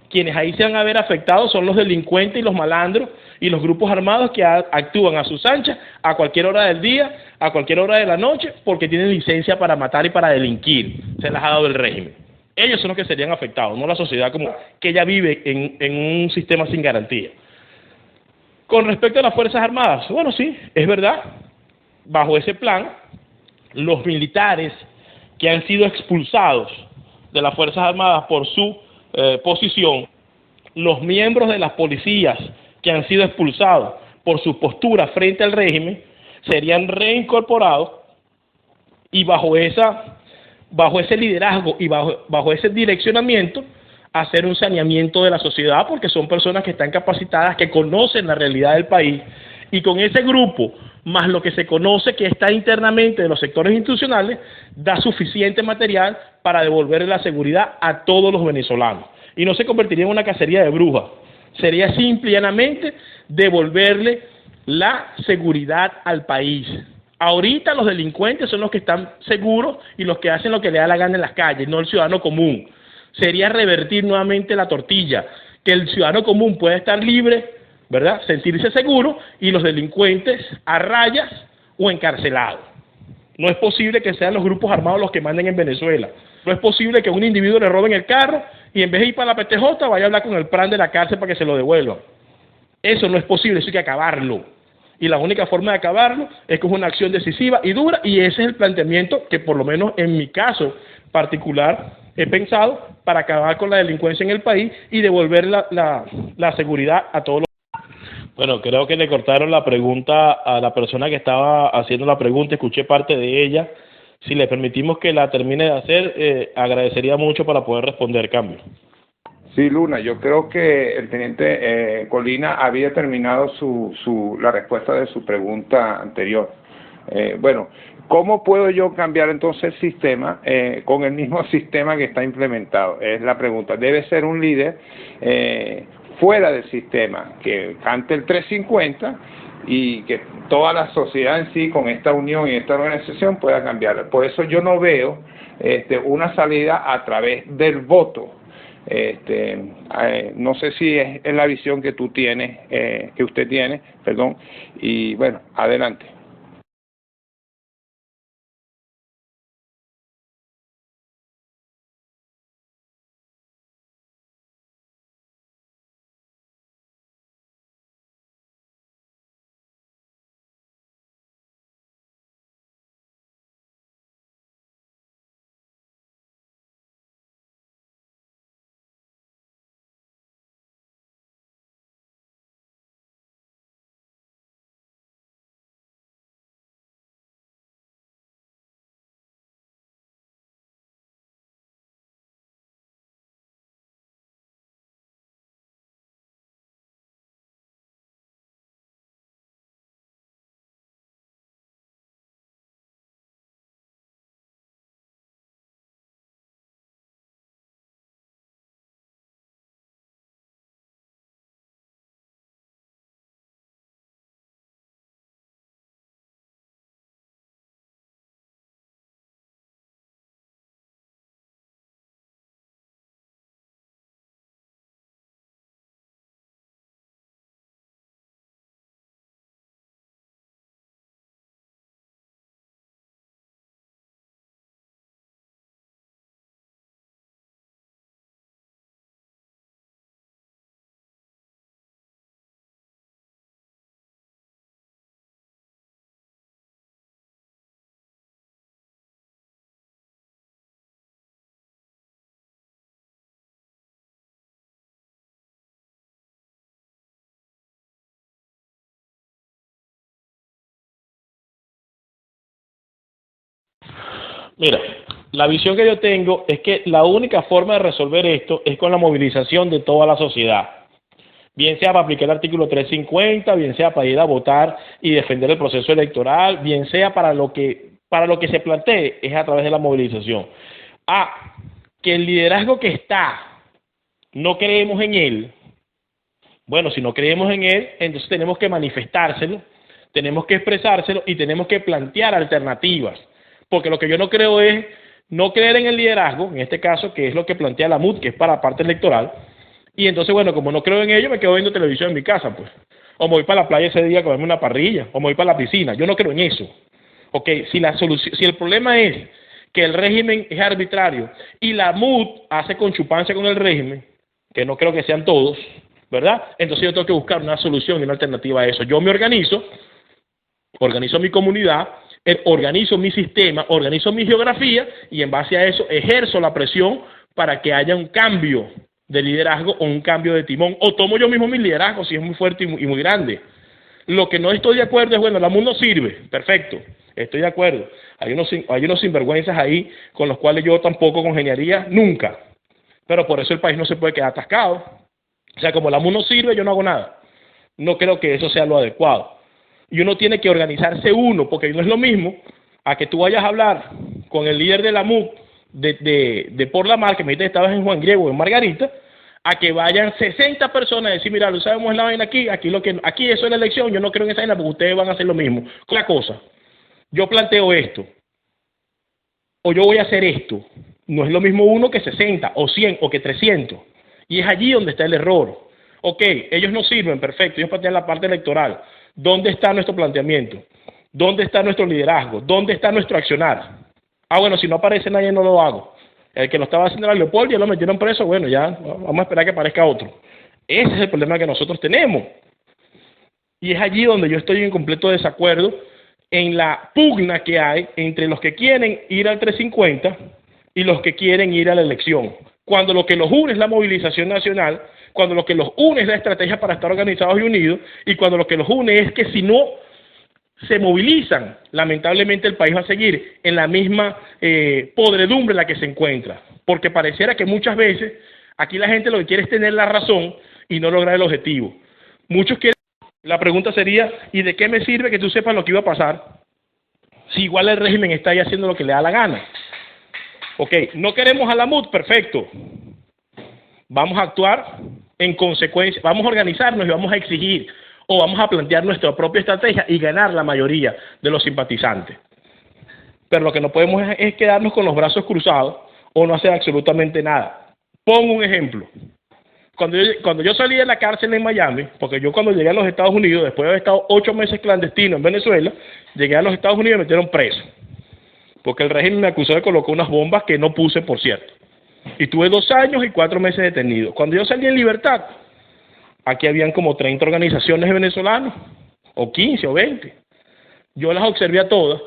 Quienes ahí se van a ver afectados son los delincuentes y los malandros y los grupos armados que actúan a sus anchas a cualquier hora del día, a cualquier hora de la noche, porque tienen licencia para matar y para delinquir. Se las ha dado el régimen. Ellos son los que serían afectados, no la sociedad como que ya vive en un sistema sin garantía. Con respecto a las Fuerzas Armadas, bueno, sí, es verdad. Bajo ese plan, los militares que han sido expulsados de las Fuerzas Armadas por su posición, los miembros de las policías que han sido expulsados por su postura frente al régimen, serían reincorporados y bajo ese liderazgo y bajo ese direccionamiento hacer un saneamiento de la sociedad, porque son personas que están capacitadas, que conocen la realidad del país, y con ese grupo, más lo que se conoce que está internamente de los sectores institucionales, da suficiente material para devolver la seguridad a todos los venezolanos. Y no se convertiría en una cacería de brujas, sería simple y llanamente devolverle la seguridad al país. Ahorita los delincuentes son los que están seguros y los que hacen lo que le da la gana en las calles, no el ciudadano común. Sería revertir nuevamente la tortilla, que el ciudadano común pueda estar libre ¿verdad? Sentirse seguro y los delincuentes a rayas o encarcelados. No es posible que sean los grupos armados los que manden en Venezuela. No es posible que a un individuo le roben el carro y en vez de ir para la PTJ vaya a hablar con el PRAN de la cárcel para que se lo devuelvan. Eso no es posible, eso hay que acabarlo. Y la única forma de acabarlo es con una acción decisiva y dura, y ese es el planteamiento que por lo menos en mi caso particular he pensado para acabar con la delincuencia en el país y devolver la seguridad a todos los... Bueno, creo que le cortaron la pregunta a la persona que estaba haciendo la pregunta, escuché parte de ella. Si le permitimos que la termine de hacer, agradecería mucho para poder responder. Cambio. Sí, Luna, yo creo que el teniente Colina había terminado la respuesta de su pregunta anterior. Bueno, ¿cómo puedo yo cambiar entonces el sistema con el mismo sistema que está implementado? Es la pregunta. Debe ser un líder fuera del sistema, que cante el 350 y que toda la sociedad en sí, con esta unión y esta organización, pueda cambiar. Por eso yo no veo una salida a través del voto. No sé si es la visión que tú tienes, que usted tiene, perdón, y bueno, adelante. Mira, la visión que yo tengo es que la única forma de resolver esto es con la movilización de toda la sociedad. Bien sea para aplicar el artículo 350, bien sea para ir a votar y defender el proceso electoral, bien sea para lo que se plantee, es a través de la movilización. Que el liderazgo que está, no creemos en él. Bueno, si no creemos en él, entonces tenemos que manifestárselo, tenemos que expresárselo y tenemos que plantear alternativas. Porque lo que yo no creo es no creer en el liderazgo, en este caso, que es lo que plantea la MUD, que es para la parte electoral, y entonces, bueno, como no creo en ello, me quedo viendo televisión en mi casa, pues. O me voy para la playa ese día a comerme una parrilla, o me voy para la piscina. Yo no creo en eso. Ok, si el problema es que el régimen es arbitrario y la MUD hace conchupancia con el régimen, que no creo que sean todos, ¿verdad? Entonces yo tengo que buscar una solución y una alternativa a eso. Yo me organizo mi comunidad, organizo mi sistema, organizo mi geografía y en base a eso ejerzo la presión para que haya un cambio de liderazgo o un cambio de timón, o tomo yo mismo mi liderazgo si es muy fuerte y muy grande. Lo que no estoy de acuerdo es, bueno, la MUD no sirve, perfecto, estoy de acuerdo. Hay unos sinvergüenzas ahí con los cuales yo tampoco congeniaría nunca, pero por eso el país no se puede quedar atascado. O sea, como la MUD no sirve, yo no hago nada. No creo que eso sea lo adecuado. Y uno tiene que organizarse porque no es lo mismo a que tú vayas a hablar con el líder de la MUD de Por la Mar, que me dijiste que estabas en Juan Griego o en Margarita, a que vayan 60 personas a decir, mira, lo sabemos la vaina aquí eso es la elección, yo no creo en esa vaina porque ustedes van a hacer lo mismo. La cosa, yo planteo esto, o yo voy a hacer esto, no es lo mismo uno que 60, o 100, o que 300, y es allí donde está el error. Ok, ellos no sirven, perfecto, ellos plantean la parte electoral. ¿Dónde está nuestro planteamiento? ¿Dónde está nuestro liderazgo? ¿Dónde está nuestro accionar? Ah, bueno, si no aparece nadie, no lo hago. El que lo estaba haciendo era Leopoldo, ya lo metieron preso, bueno, ya vamos a esperar que aparezca otro. Ese es el problema que nosotros tenemos. Y es allí donde yo estoy en completo desacuerdo en la pugna que hay entre los que quieren ir al 350 y los que quieren ir a la elección. Cuando lo que los une es la movilización nacional, cuando lo que los une es la estrategia para estar organizados y unidos, y cuando lo que los une es que si no se movilizan, lamentablemente el país va a seguir en la misma podredumbre en la que se encuentra. Porque pareciera que muchas veces aquí la gente lo que quiere es tener la razón y no lograr el objetivo. Muchos quieren. La pregunta sería, ¿y de qué me sirve que tú sepas lo que iba a pasar si igual el régimen está ahí haciendo lo que le da la gana? Ok, no queremos a la MUD, perfecto. Vamos a actuar en consecuencia, vamos a organizarnos y vamos a exigir o vamos a plantear nuestra propia estrategia y ganar la mayoría de los simpatizantes. Pero lo que no podemos es quedarnos con los brazos cruzados o no hacer absolutamente nada. Pongo un ejemplo. Cuando yo salí de la cárcel en Miami, porque yo cuando llegué a los Estados Unidos, después de haber estado 8 meses clandestino en Venezuela, llegué a los Estados Unidos y me metieron preso. Porque el régimen me acusó de colocar unas bombas que no puse, por cierto. Y tuve 2 años y 4 meses detenido. Cuando yo salí en libertad, aquí habían como 30 organizaciones de venezolanos, o 15 o 20. Yo las observé a todas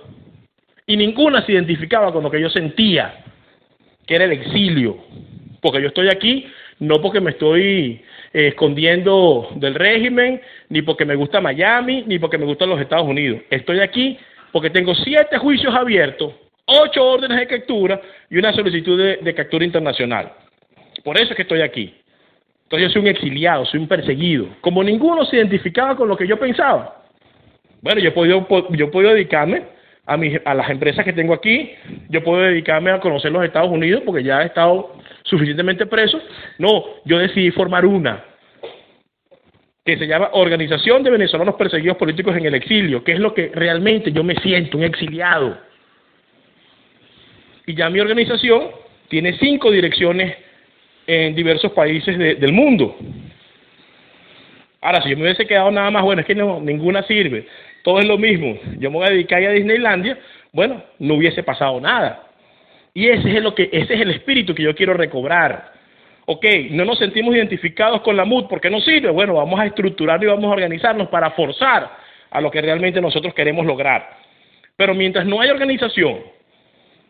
y ninguna se identificaba con lo que yo sentía, que era el exilio. Porque yo estoy aquí no porque me estoy escondiendo del régimen, ni porque me gusta Miami, ni porque me gustan los Estados Unidos. Estoy aquí porque tengo 7 juicios abiertos, 8 órdenes de captura y una solicitud de captura internacional. Por eso es que estoy aquí. Entonces yo soy un exiliado, soy un perseguido. Como ninguno se identificaba con lo que yo pensaba, bueno, yo he podido dedicarme a las empresas que tengo aquí, yo puedo dedicarme a conocer los Estados Unidos porque ya he estado suficientemente preso. No, yo decidí formar una que se llama Organización de Venezolanos Perseguidos Políticos en el Exilio, que es lo que realmente yo me siento, un exiliado. Y ya mi organización tiene 5 direcciones en diversos países del mundo. Ahora, si yo me hubiese quedado nada más, bueno, es que no, ninguna sirve, todo es lo mismo, yo me voy a dedicar a Disneylandia, bueno, no hubiese pasado nada. Y ese es el espíritu que yo quiero recobrar. Ok, no nos sentimos identificados con la MUD porque no sirve, bueno, vamos a estructurar y vamos a organizarnos para forzar a lo que realmente nosotros queremos lograr. Pero mientras no haya organización,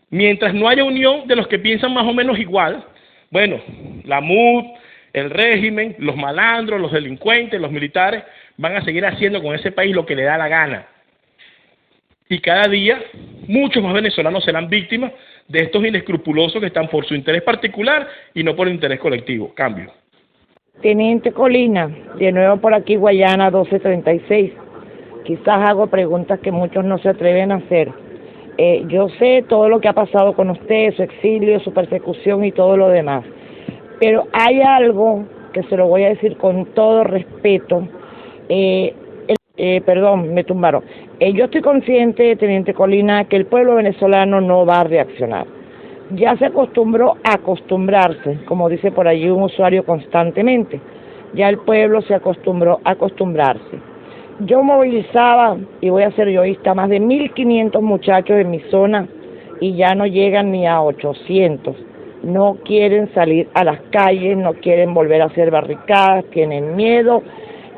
mientras no haya unión de los que piensan más o menos igual, bueno, la MUD, el régimen, los malandros, los delincuentes, los militares van a seguir haciendo con ese país lo que le da la gana. Y cada día muchos más venezolanos serán víctimas de estos inescrupulosos que están por su interés particular y no por el interés colectivo. Cambio. Teniente Colina, de nuevo por aquí Guayana 1236. Quizás hago preguntas que muchos no se atreven a hacer. Yo sé todo lo que ha pasado con usted, su exilio, su persecución y todo lo demás. Pero hay algo que se lo voy a decir con todo respeto. Perdón, me tumbaron. Yo estoy consciente, Teniente Colina, que el pueblo venezolano no va a reaccionar. Ya se acostumbró a acostumbrarse, como dice por allí un usuario constantemente. Ya el pueblo se acostumbró a acostumbrarse. Yo movilizaba, y voy a ser yoísta, más de 1.500 muchachos en mi zona y ya no llegan ni a 800. No quieren salir a las calles, no quieren volver a hacer barricadas, tienen miedo.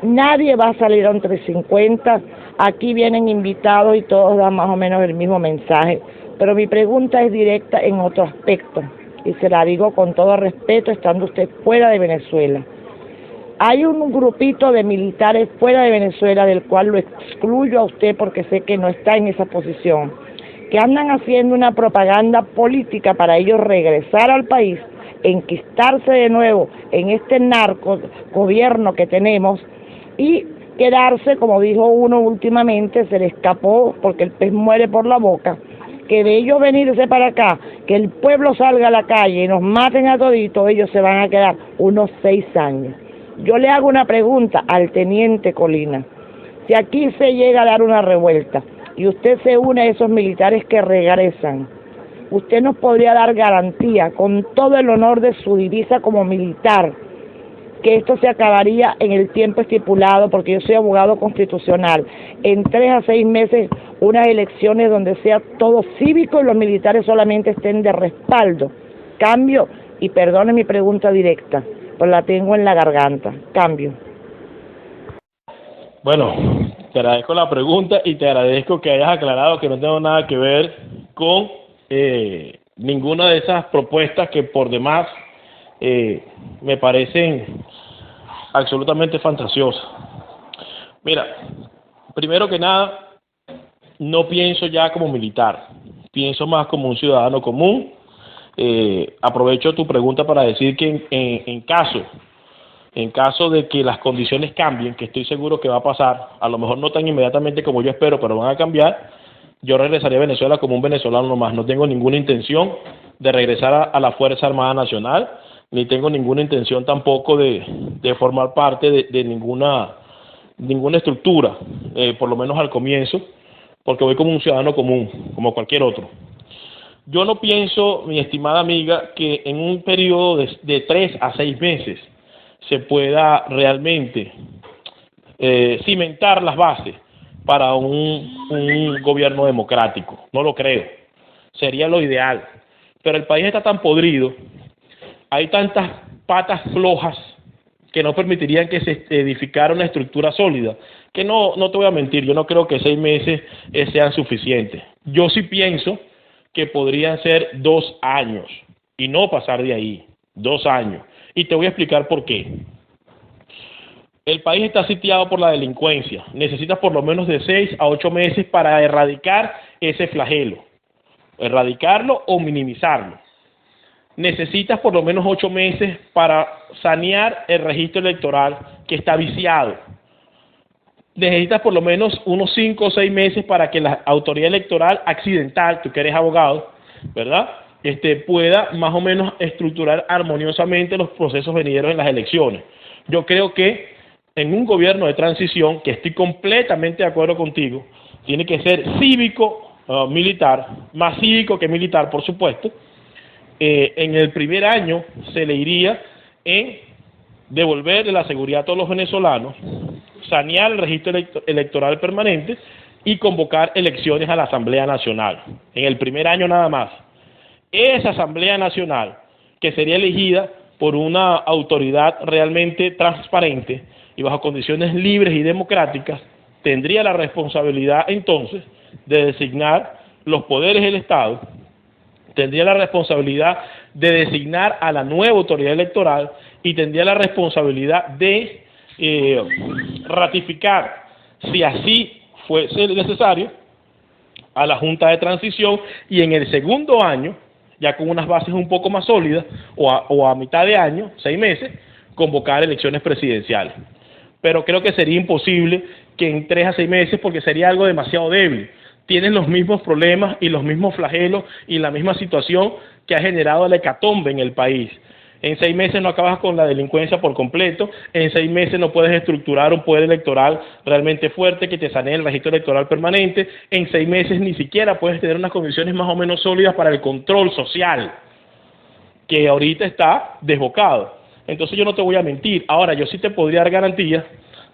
Nadie va a salir a un 350. Aquí vienen invitados y todos dan más o menos el mismo mensaje. Pero mi pregunta es directa en otro aspecto, y se la digo con todo respeto, estando usted fuera de Venezuela. Hay un grupito de militares fuera de Venezuela, del cual lo excluyo a usted porque sé que no está en esa posición, que andan haciendo una propaganda política para ellos regresar al país, enquistarse de nuevo en este narco gobierno que tenemos y quedarse, como dijo uno últimamente, se le escapó porque el pez muere por la boca, que de ellos venirse para acá, que el pueblo salga a la calle y nos maten a toditos, ellos se van a quedar unos 6 años. Yo le hago una pregunta al Teniente Colina. Si aquí se llega a dar una revuelta y usted se une a esos militares que regresan, ¿usted nos podría dar garantía, con todo el honor de su divisa como militar, que esto se acabaría en el tiempo estipulado, porque yo soy abogado constitucional, en 3 a 6 meses, unas elecciones donde sea todo cívico y los militares solamente estén de respaldo. Cambio, y perdone mi pregunta directa, pues la tengo en la garganta. Cambio. Bueno, te agradezco la pregunta y te agradezco que hayas aclarado que no tengo nada que ver con ninguna de esas propuestas que por demás me parecen absolutamente fantasiosas. Mira, primero que nada, no pienso ya como militar, pienso más como un ciudadano común. Aprovecho tu pregunta para decir que en caso de que las condiciones cambien, que estoy seguro que va a pasar, a lo mejor no tan inmediatamente como yo espero, pero van a cambiar, yo regresaría a Venezuela como un venezolano nomás. No tengo ninguna intención de regresar a la Fuerza Armada Nacional, ni tengo ninguna intención tampoco de formar parte de ninguna estructura, por lo menos al comienzo, porque voy como un ciudadano común, como cualquier otro. Yo no pienso, mi estimada amiga, que en un periodo de 3 a 6 meses se pueda realmente cimentar las bases para un gobierno democrático. No lo creo. Sería lo ideal. Pero el país está tan podrido, hay tantas patas flojas que no permitirían que se edificara una estructura sólida, que no te voy a mentir, yo no creo que 6 meses sean suficientes. Yo sí pienso que podrían ser 2 años y no pasar de ahí, 2 años. Y te voy a explicar por qué. El país está sitiado por la delincuencia. Necesitas por lo menos de 6 a 8 meses para erradicar ese flagelo. Erradicarlo o minimizarlo. Necesitas por lo menos 8 meses para sanear el registro electoral que está viciado. Necesitas por lo menos unos 5 o 6 meses para que la autoridad electoral accidental, tú que eres abogado, ¿verdad?, pueda más o menos estructurar armoniosamente los procesos venideros en las elecciones. Yo creo que en un gobierno de transición, que estoy completamente de acuerdo contigo, tiene que ser cívico, militar, más cívico que militar, por supuesto. En el primer año se le iría en devolverle la seguridad a todos los venezolanos, sanear el registro electoral permanente y convocar elecciones a la Asamblea Nacional. En el primer año nada más. Esa Asamblea Nacional, que sería elegida por una autoridad realmente transparente y bajo condiciones libres y democráticas, tendría la responsabilidad entonces de designar los poderes del Estado, tendría la responsabilidad de designar a la nueva autoridad electoral y tendría la responsabilidad de ratificar, si así fuese necesario, a la Junta de Transición, y en el segundo año, ya con unas bases un poco más sólidas, o a mitad de año, 6 meses, convocar elecciones presidenciales. Pero creo que sería imposible que en 3 a 6 meses, porque sería algo demasiado débil. Tienen los mismos problemas y los mismos flagelos y la misma situación que ha generado la hecatombe en el país. En 6 meses no acabas con la delincuencia por completo, en 6 meses no puedes estructurar un poder electoral realmente fuerte que te sanee el registro electoral permanente, en 6 meses ni siquiera puedes tener unas condiciones más o menos sólidas para el control social, que ahorita está desbocado. Entonces yo no te voy a mentir. Ahora, yo sí te podría dar garantía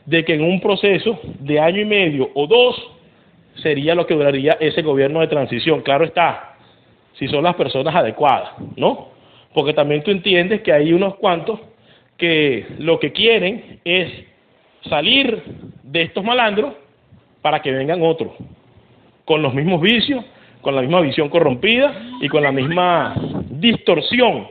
de que en un proceso de año y medio o 2 sería lo que duraría ese gobierno de transición. Claro está, si son las personas adecuadas, ¿no? Porque también tú entiendes que hay unos cuantos que lo que quieren es salir de estos malandros para que vengan otros, con los mismos vicios, con la misma visión corrompida y con la misma distorsión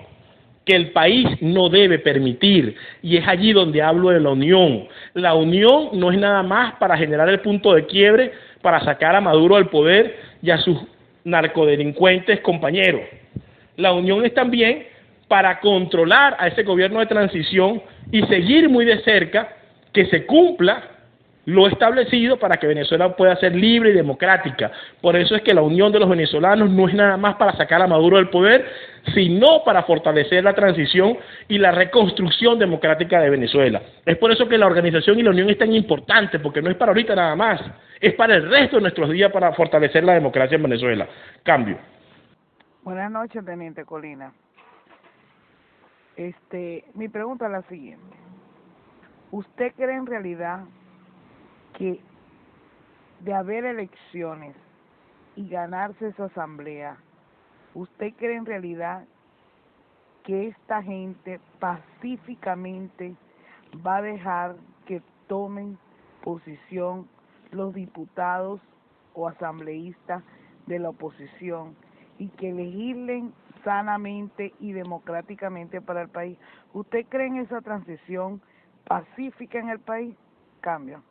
que el país no debe permitir. Y es allí donde hablo de la unión. La unión no es nada más para generar el punto de quiebre, para sacar a Maduro del poder y a sus narcodelincuentes compañeros. La unión es también para controlar a ese gobierno de transición y seguir muy de cerca que se cumpla lo establecido para que Venezuela pueda ser libre y democrática. Por eso es que la unión de los venezolanos no es nada más para sacar a Maduro del poder, sino para fortalecer la transición y la reconstrucción democrática de Venezuela. Es por eso que la organización y la unión es tan importante, porque no es para ahorita nada más, es para el resto de nuestros días, para fortalecer la democracia en Venezuela. Cambio. Buenas noches, Teniente Colina. Mi pregunta es la siguiente. ¿Usted cree en realidad que de haber elecciones y ganarse su asamblea, usted cree en realidad que esta gente pacíficamente va a dejar que tomen posición los diputados o asambleístas de la oposición y que legislen sanamente y democráticamente para el país? ¿Usted cree en esa transición pacífica en el país? Cambio.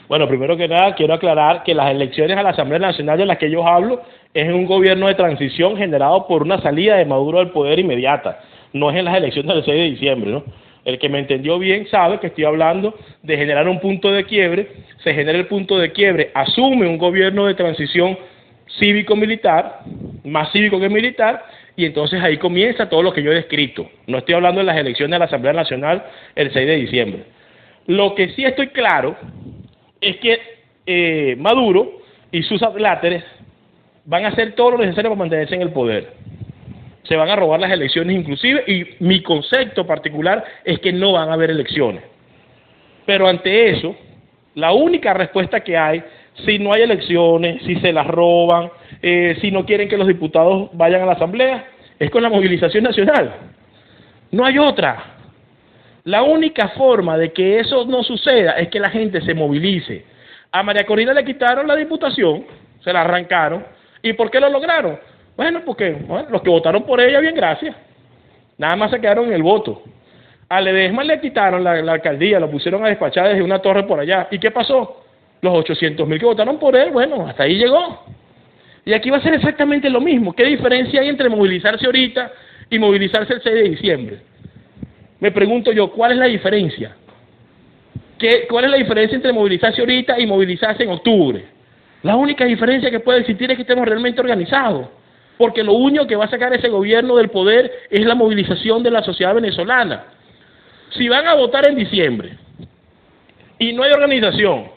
Bueno, primero que nada, quiero aclarar que las elecciones a la Asamblea Nacional de las que yo hablo es en un gobierno de transición generado por una salida de Maduro del poder inmediata, no es en las elecciones del 6 de diciembre, ¿no? El que me entendió bien sabe que estoy hablando de generar un punto de quiebre, se genera el punto de quiebre, asume un gobierno de transición cívico-militar, más cívico que militar, y entonces ahí comienza todo lo que yo he descrito. No estoy hablando de las elecciones a la Asamblea Nacional el 6 de diciembre. Lo que sí estoy claro es que Maduro y sus adláteres van a hacer todo lo necesario para mantenerse en el poder. Se van a robar las elecciones inclusive, y mi concepto particular es que no van a haber elecciones. Pero ante eso, la única respuesta que hay, si no hay elecciones, si se las roban, si no quieren que los diputados vayan a la asamblea, es con la movilización nacional. No hay otra. La única forma de que eso no suceda es que la gente se movilice. A María Corina le quitaron la diputación, se la arrancaron. ¿Y por qué lo lograron? Bueno, porque los que votaron por ella, bien, gracias. Nada más se quedaron en el voto. A Ledesma le quitaron la alcaldía, lo pusieron a despachar desde una torre por allá. ¿Y qué pasó? Los 800.000 que votaron por él, bueno, hasta ahí llegó. Y aquí va a ser exactamente lo mismo. ¿Qué diferencia hay entre movilizarse ahorita y movilizarse el 6 de diciembre? Me pregunto yo, ¿cuál es la diferencia? ¿Cuál es la diferencia entre movilizarse ahorita y movilizarse en octubre? La única diferencia que puede existir es que estemos realmente organizados. Porque lo único que va a sacar ese gobierno del poder es la movilización de la sociedad venezolana. Si van a votar en diciembre y no hay organización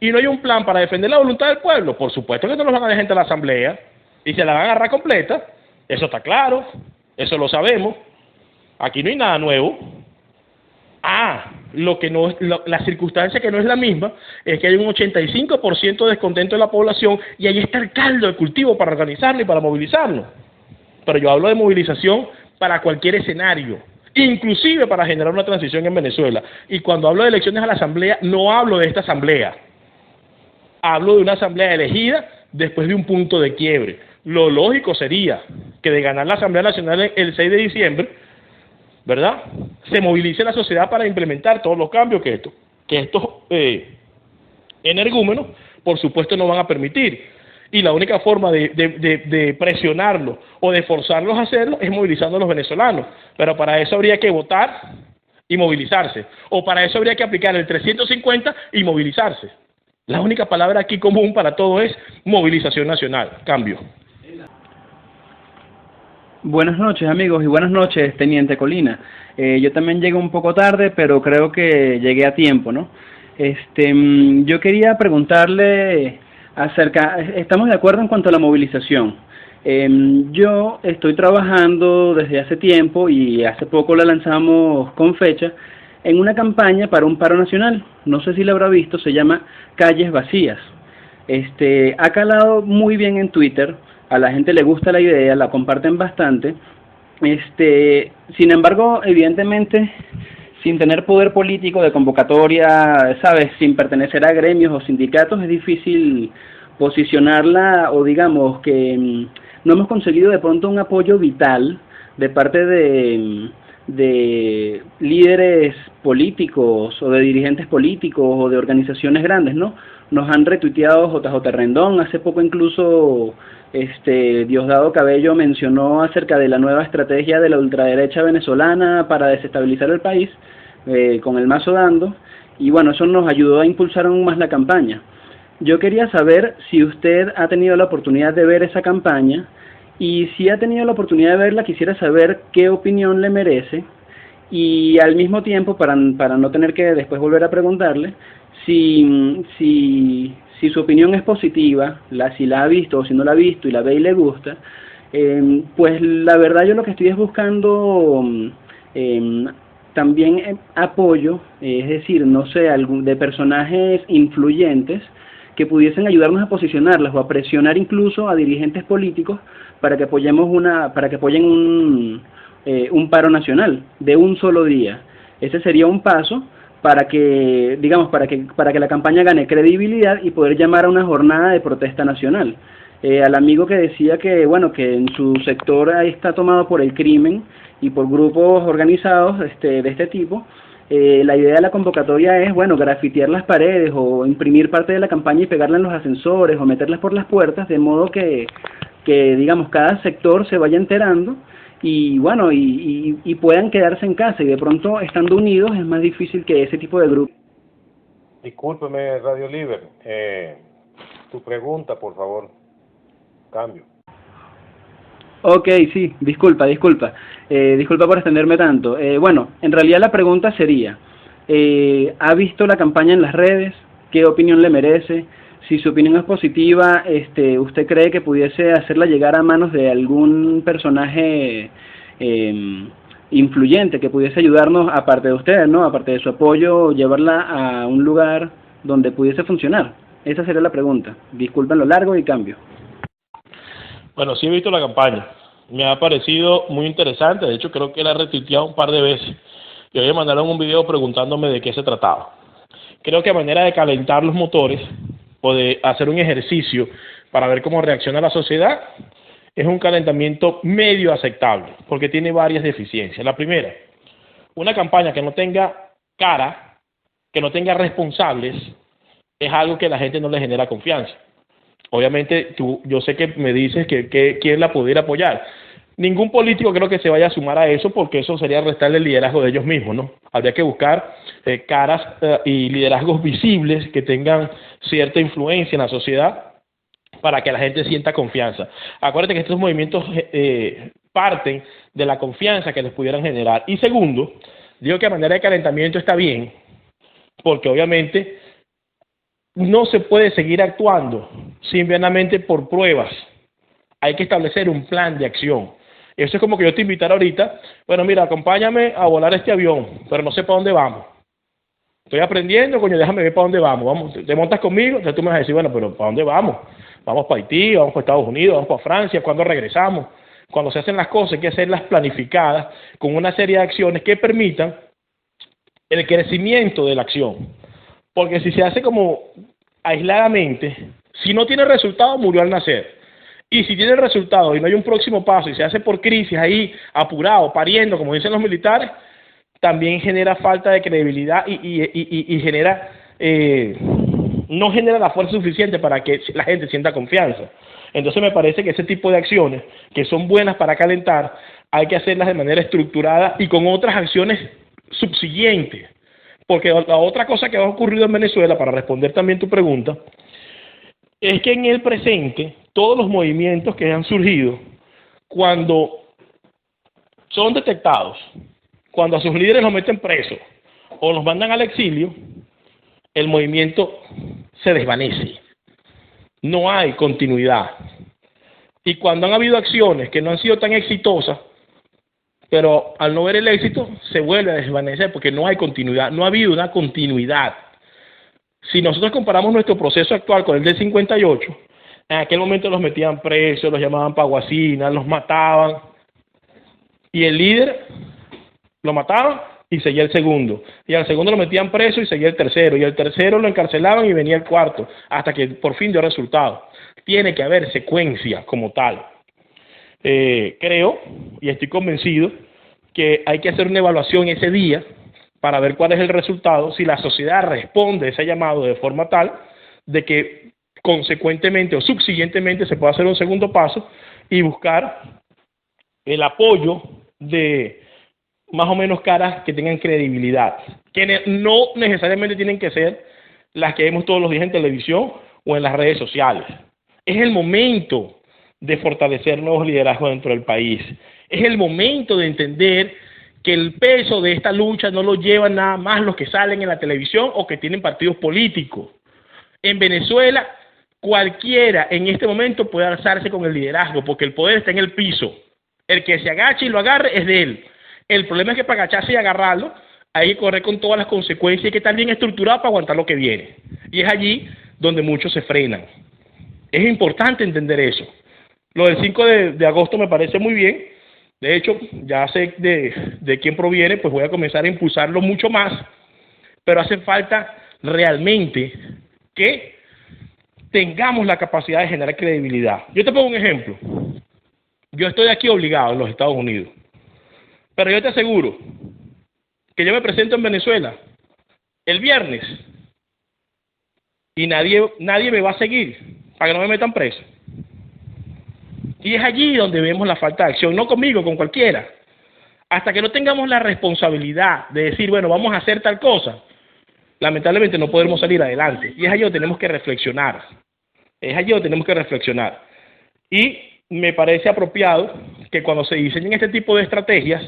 y no hay un plan para defender la voluntad del pueblo, por supuesto que no los van a dejar entrar a la asamblea y se la van a agarrar completa. Eso está claro, eso lo sabemos. Aquí no hay nada nuevo. La circunstancia que no es la misma es que hay un 85% de descontento de la población y ahí está el caldo de cultivo para organizarlo y para movilizarlo. Pero yo hablo de movilización para cualquier escenario, inclusive para generar una transición en Venezuela. Y cuando hablo de elecciones a la asamblea, no hablo de esta asamblea. Hablo de una asamblea elegida después de un punto de quiebre. Lo lógico sería que de ganar la Asamblea Nacional el 6 de diciembre, ¿verdad?, se movilice la sociedad para implementar todos los cambios que estos energúmenos, por supuesto, no van a permitir. Y la única forma de presionarlos o de forzarlos a hacerlo es movilizando a los venezolanos. Pero para eso habría que votar y movilizarse. O para eso habría que aplicar el 350 y movilizarse. La única palabra aquí común para todo es movilización nacional. Cambio. Buenas noches, amigos, y buenas noches, Teniente Colina. Yo también llegué un poco tarde, pero creo que llegué a tiempo, ¿no? Yo quería preguntarle estamos de acuerdo en cuanto a la movilización. Yo estoy trabajando desde hace tiempo y hace poco la lanzamos con fecha en una campaña para un paro nacional. No sé si la habrá visto, se llama Calles Vacías. Ha calado muy bien en Twitter, a la gente le gusta la idea, la comparten bastante. Sin embargo, evidentemente, sin tener poder político de convocatoria, ¿sabes?, sin pertenecer a gremios o sindicatos, es difícil posicionarla, o digamos que no hemos conseguido de pronto un apoyo vital de parte de líderes políticos o de dirigentes políticos o de organizaciones grandes, ¿no? Nos han retuiteado JJ Rendón, hace poco incluso Diosdado Cabello mencionó acerca de la nueva estrategia de la ultraderecha venezolana para desestabilizar el país, con el mazo dando, y bueno, eso nos ayudó a impulsar aún más la campaña. Yo quería saber si usted ha tenido la oportunidad de ver esa campaña, y si ha tenido la oportunidad de verla, quisiera saber qué opinión le merece, y al mismo tiempo, para no tener que después volver a preguntarle, si su opinión es positiva, si la ha visto o si no la ha visto y la ve y le gusta, pues la verdad yo lo que estoy es buscando también apoyo, es decir, no sé, de personajes influyentes que pudiesen ayudarnos a posicionarlas o a presionar incluso a dirigentes políticos para que apoyen un paro nacional de un solo día. Ese sería un paso para que, digamos, para que la campaña gane credibilidad y poder llamar a una jornada de protesta nacional. Al amigo que decía que, bueno, que en su sector ahí está tomado por el crimen y por grupos organizados de este tipo, la idea de la convocatoria es, bueno, grafitear las paredes o imprimir parte de la campaña y pegarla en los ascensores o meterlas por las puertas, de modo que digamos, cada sector se vaya enterando y bueno, y puedan quedarse en casa, y de pronto estando unidos es más difícil que ese tipo de grupos. Discúlpeme, Radio Liber, tu pregunta, por favor. Cambio. Ok, sí, disculpa por extenderme tanto. Bueno, en realidad la pregunta sería, ¿ha visto la campaña en las redes? ¿Qué opinión le merece? Si su opinión es positiva, ¿usted cree que pudiese hacerla llegar a manos de algún personaje influyente que pudiese ayudarnos, aparte de ustedes, ¿no?, aparte de su apoyo, llevarla a un lugar donde pudiese funcionar? Esa sería la pregunta. Disculpen lo largo y cambio. Bueno, sí he visto la campaña. Me ha parecido muy interesante. De hecho, creo que la he retuiteado un par de veces. Y hoy me mandaron un video preguntándome de qué se trataba. Creo que a manera de calentar los motores o de hacer un ejercicio para ver cómo reacciona la sociedad, es un calentamiento medio aceptable, porque tiene varias deficiencias. La primera, una campaña que no tenga cara, que no tenga responsables, es algo que a la gente no le genera confianza. Obviamente, yo sé que me dices que quién la pudiera apoyar. Ningún político creo que se vaya a sumar a eso, porque eso sería restarle el liderazgo de ellos mismos, ¿no? Habría que buscar caras y liderazgos visibles que tengan cierta influencia en la sociedad para que la gente sienta confianza. Acuérdate que estos movimientos parten de la confianza que les pudieran generar. Y segundo, digo que a manera de calentamiento está bien, porque obviamente no se puede seguir actuando simplemente por pruebas. Hay que establecer un plan de acción. Eso es como que yo te invitara ahorita, bueno, mira, acompáñame a volar este avión, pero no sé para dónde vamos. Estoy aprendiendo, coño, déjame ver para dónde vamos. Te montas conmigo, entonces tú me vas a decir, bueno, pero ¿para dónde vamos? Vamos para Haití, vamos para Estados Unidos, vamos para Francia, ¿cuándo regresamos? Cuando se hacen las cosas hay que hacerlas planificadas con una serie de acciones que permitan el crecimiento de la acción. Porque si se hace como aisladamente, si no tiene resultado, murió al nacer. Y si tiene resultado y no hay un próximo paso y se hace por crisis ahí, apurado, pariendo, como dicen los militares, también genera falta de credibilidad y genera, no genera la fuerza suficiente para que la gente sienta confianza. Entonces me parece que ese tipo de acciones, que son buenas para calentar, hay que hacerlas de manera estructurada y con otras acciones subsiguiente. Porque la otra cosa que ha ocurrido en Venezuela, para responder también tu pregunta, es que en el presente todos los movimientos que han surgido, cuando son detectados, cuando a sus líderes los meten presos o los mandan al exilio, el movimiento se desvanece. No hay continuidad. Y cuando han habido acciones que no han sido tan exitosas, pero al no ver el éxito, se vuelve a desvanecer porque no hay continuidad, no ha habido una continuidad. Si nosotros comparamos nuestro proceso actual con el del 58, en aquel momento los metían presos, los llamaban paguacinas, los mataban, y el líder lo mataban y seguía el segundo, y al segundo lo metían preso y seguía el tercero, y al tercero lo encarcelaban y venía el cuarto, hasta que por fin dio resultado. Tiene que haber secuencia como tal. Creo y estoy convencido que hay que hacer una evaluación ese día para ver cuál es el resultado, si la sociedad responde a ese llamado de forma tal de que consecuentemente o subsiguientemente se pueda hacer un segundo paso y buscar el apoyo de más o menos caras que tengan credibilidad, que no necesariamente tienen que ser las que vemos todos los días en televisión o en las redes sociales. Es el momento de fortalecer nuevos liderazgos dentro del país. Es el momento de entender que el peso de esta lucha no lo llevan nada más los que salen en la televisión o que tienen partidos políticos. En Venezuela, cualquiera en este momento puede alzarse con el liderazgo, porque el poder está en el piso. El que se agache y lo agarre es de él. El problema es que para agacharse y agarrarlo, hay que correr con todas las consecuencias y hay que estar bien estructurado para aguantar lo que viene. Y es allí donde muchos se frenan. Es importante entender eso. Lo del 5 de agosto me parece muy bien. De hecho, ya sé de quién proviene, pues voy a comenzar a impulsarlo mucho más. Pero hace falta realmente que tengamos la capacidad de generar credibilidad. Yo te pongo un ejemplo. Yo estoy aquí obligado en los Estados Unidos. Pero yo te aseguro que yo me presento en Venezuela el viernes y nadie me va a seguir para que no me metan preso. Y es allí donde vemos la falta de acción, no conmigo, con cualquiera. Hasta que no tengamos la responsabilidad de decir, bueno, vamos a hacer tal cosa, lamentablemente no podremos salir adelante. Y es allí donde tenemos que reflexionar. Es allí donde tenemos que reflexionar. Y me parece apropiado que cuando se diseñen este tipo de estrategias,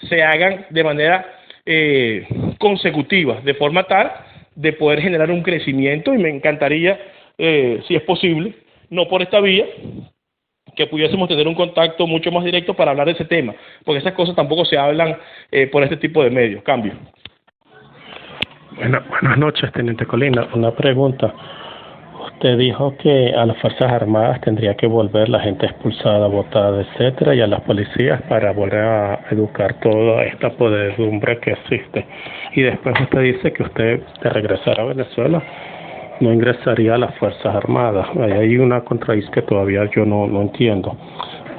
se hagan de manera consecutiva, de forma tal de poder generar un crecimiento, y me encantaría, si es posible, no por esta vía, que pudiésemos tener un contacto mucho más directo para hablar de ese tema, porque esas cosas tampoco se hablan por este tipo de medios. Cambio. Buenas noches, Teniente Colina. Una pregunta. Usted dijo que a las Fuerzas Armadas tendría que volver la gente expulsada, votada, etcétera, y a las policías para volver a educar toda esta podredumbre que existe. Y después usted dice que usted, de regresar a Venezuela, no ingresaría a las Fuerzas Armadas. Ahí hay una contradicción que todavía yo no entiendo.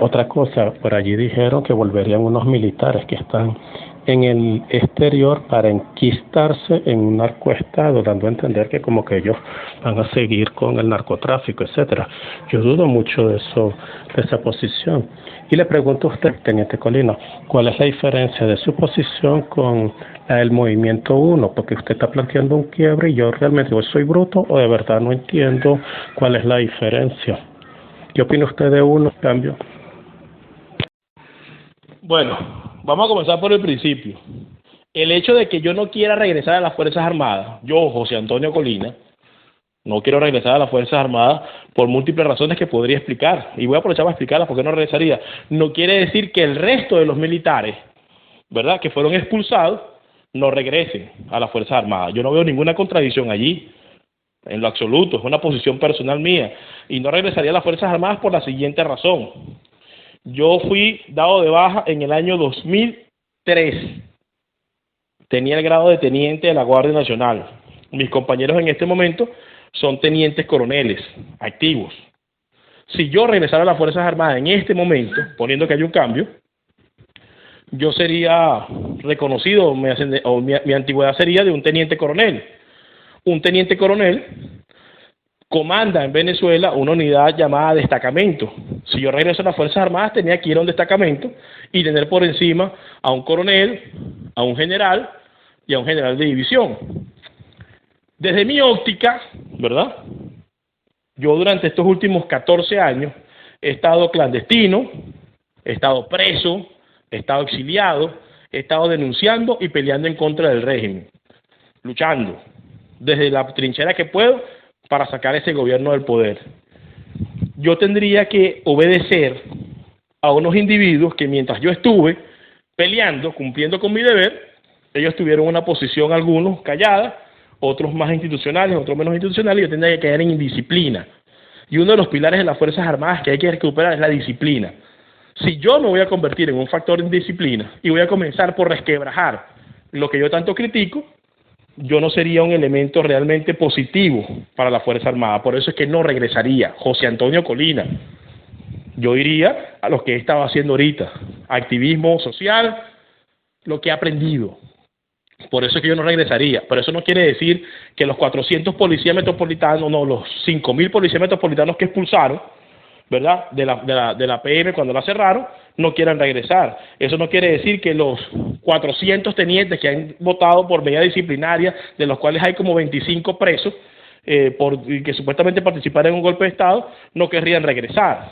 Otra cosa, por allí dijeron que volverían unos militares que están en el exterior para enquistarse en un narcoestado, dando a entender que como que ellos van a seguir con el narcotráfico, etcétera. Yo dudo mucho de eso, de esa posición. Y le pregunto a usted, Teniente Colina, ¿cuál es la diferencia de su posición con la del Movimiento 1? Porque usted está planteando un quiebre y yo realmente, ¿o soy bruto o de verdad no entiendo cuál es la diferencia? ¿Qué opina usted de uno, cambio? Bueno, vamos a comenzar por el principio. El hecho de que yo no quiera regresar a las Fuerzas Armadas, yo, José Antonio Colina, no quiero regresar a las Fuerzas Armadas por múltiples razones que podría explicar. Y voy a aprovechar para explicarlas porque no regresaría. No quiere decir que el resto de los militares, ¿verdad?, que fueron expulsados, no regresen a las Fuerzas Armadas. Yo no veo ninguna contradicción allí, en lo absoluto. Es una posición personal mía. Y no regresaría a las Fuerzas Armadas por la siguiente razón. Yo fui dado de baja en el año 2003. Tenía el grado de teniente de la Guardia Nacional. Mis compañeros en este momento son tenientes coroneles activos. Si yo regresara a las Fuerzas Armadas en este momento, poniendo que hay un cambio, yo sería reconocido, o mi antigüedad sería de un teniente coronel. Un teniente coronel comanda en Venezuela una unidad llamada destacamento. Si yo regreso a las Fuerzas Armadas, tenía que ir a un destacamento y tener por encima a un coronel, a un general y a un general de división. Desde mi óptica, ¿verdad? Yo durante estos últimos 14 años he estado clandestino, he estado preso, he estado exiliado, he estado denunciando y peleando en contra del régimen, luchando desde la trinchera que puedo para sacar ese gobierno del poder. Yo tendría que obedecer a unos individuos que mientras yo estuve peleando, cumpliendo con mi deber, ellos tuvieron una posición, algunos callada, otros más institucionales, otros menos institucionales, y yo tendría que caer en indisciplina. Y uno de los pilares de las Fuerzas Armadas que hay que recuperar es la disciplina. Si yo me voy a convertir en un factor de indisciplina y voy a comenzar por resquebrajar lo que yo tanto critico, yo no sería un elemento realmente positivo para la Fuerza Armada. Por eso es que no regresaría. José Antonio Colina. Yo iría a lo que he estado haciendo ahorita, activismo social, lo que he aprendido. Por eso es que yo no regresaría. Pero eso no quiere decir que los 400 policías metropolitanos, no, los 5.000 policías metropolitanos que expulsaron, ¿verdad?, de la PM cuando la cerraron, no quieran regresar. Eso no quiere decir que los 400 tenientes que han votado por medida disciplinaria, de los cuales hay como 25 presos, que supuestamente participaron en un golpe de Estado, no querrían regresar.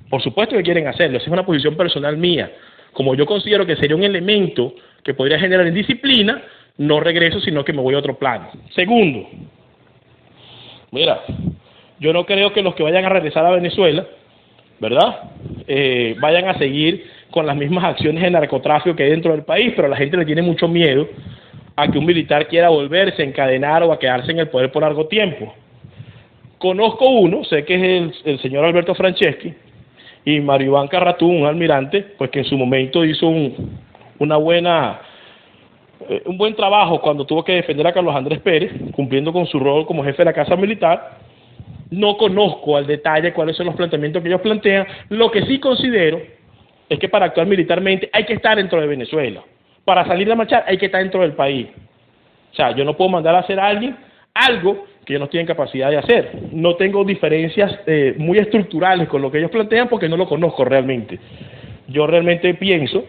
Por supuesto que quieren hacerlo. Esa es una posición personal mía. Como yo considero que sería un elemento que podría generar indisciplina, no regreso, sino que me voy a otro plano. Segundo, mira, yo no creo que los que vayan a regresar a Venezuela, ¿verdad?, vayan a seguir con las mismas acciones de narcotráfico que hay dentro del país, pero la gente le tiene mucho miedo a que un militar quiera volverse a encadenar o a quedarse en el poder por largo tiempo. Conozco uno, sé que es el señor Alberto Franceschi, y Mario Iván Carratún, un almirante, pues que en su momento hizo un buen trabajo cuando tuvo que defender a Carlos Andrés Pérez, cumpliendo con su rol como jefe de la Casa Militar. No conozco al detalle cuáles son los planteamientos que ellos plantean. Lo que sí considero es que para actuar militarmente hay que estar dentro de Venezuela. Para salir a marchar hay que estar dentro del país. O sea, yo no puedo mandar a hacer a alguien algo que yo no estoy en capacidad de hacer. No tengo diferencias muy estructurales con lo que ellos plantean porque no lo conozco realmente. Yo realmente pienso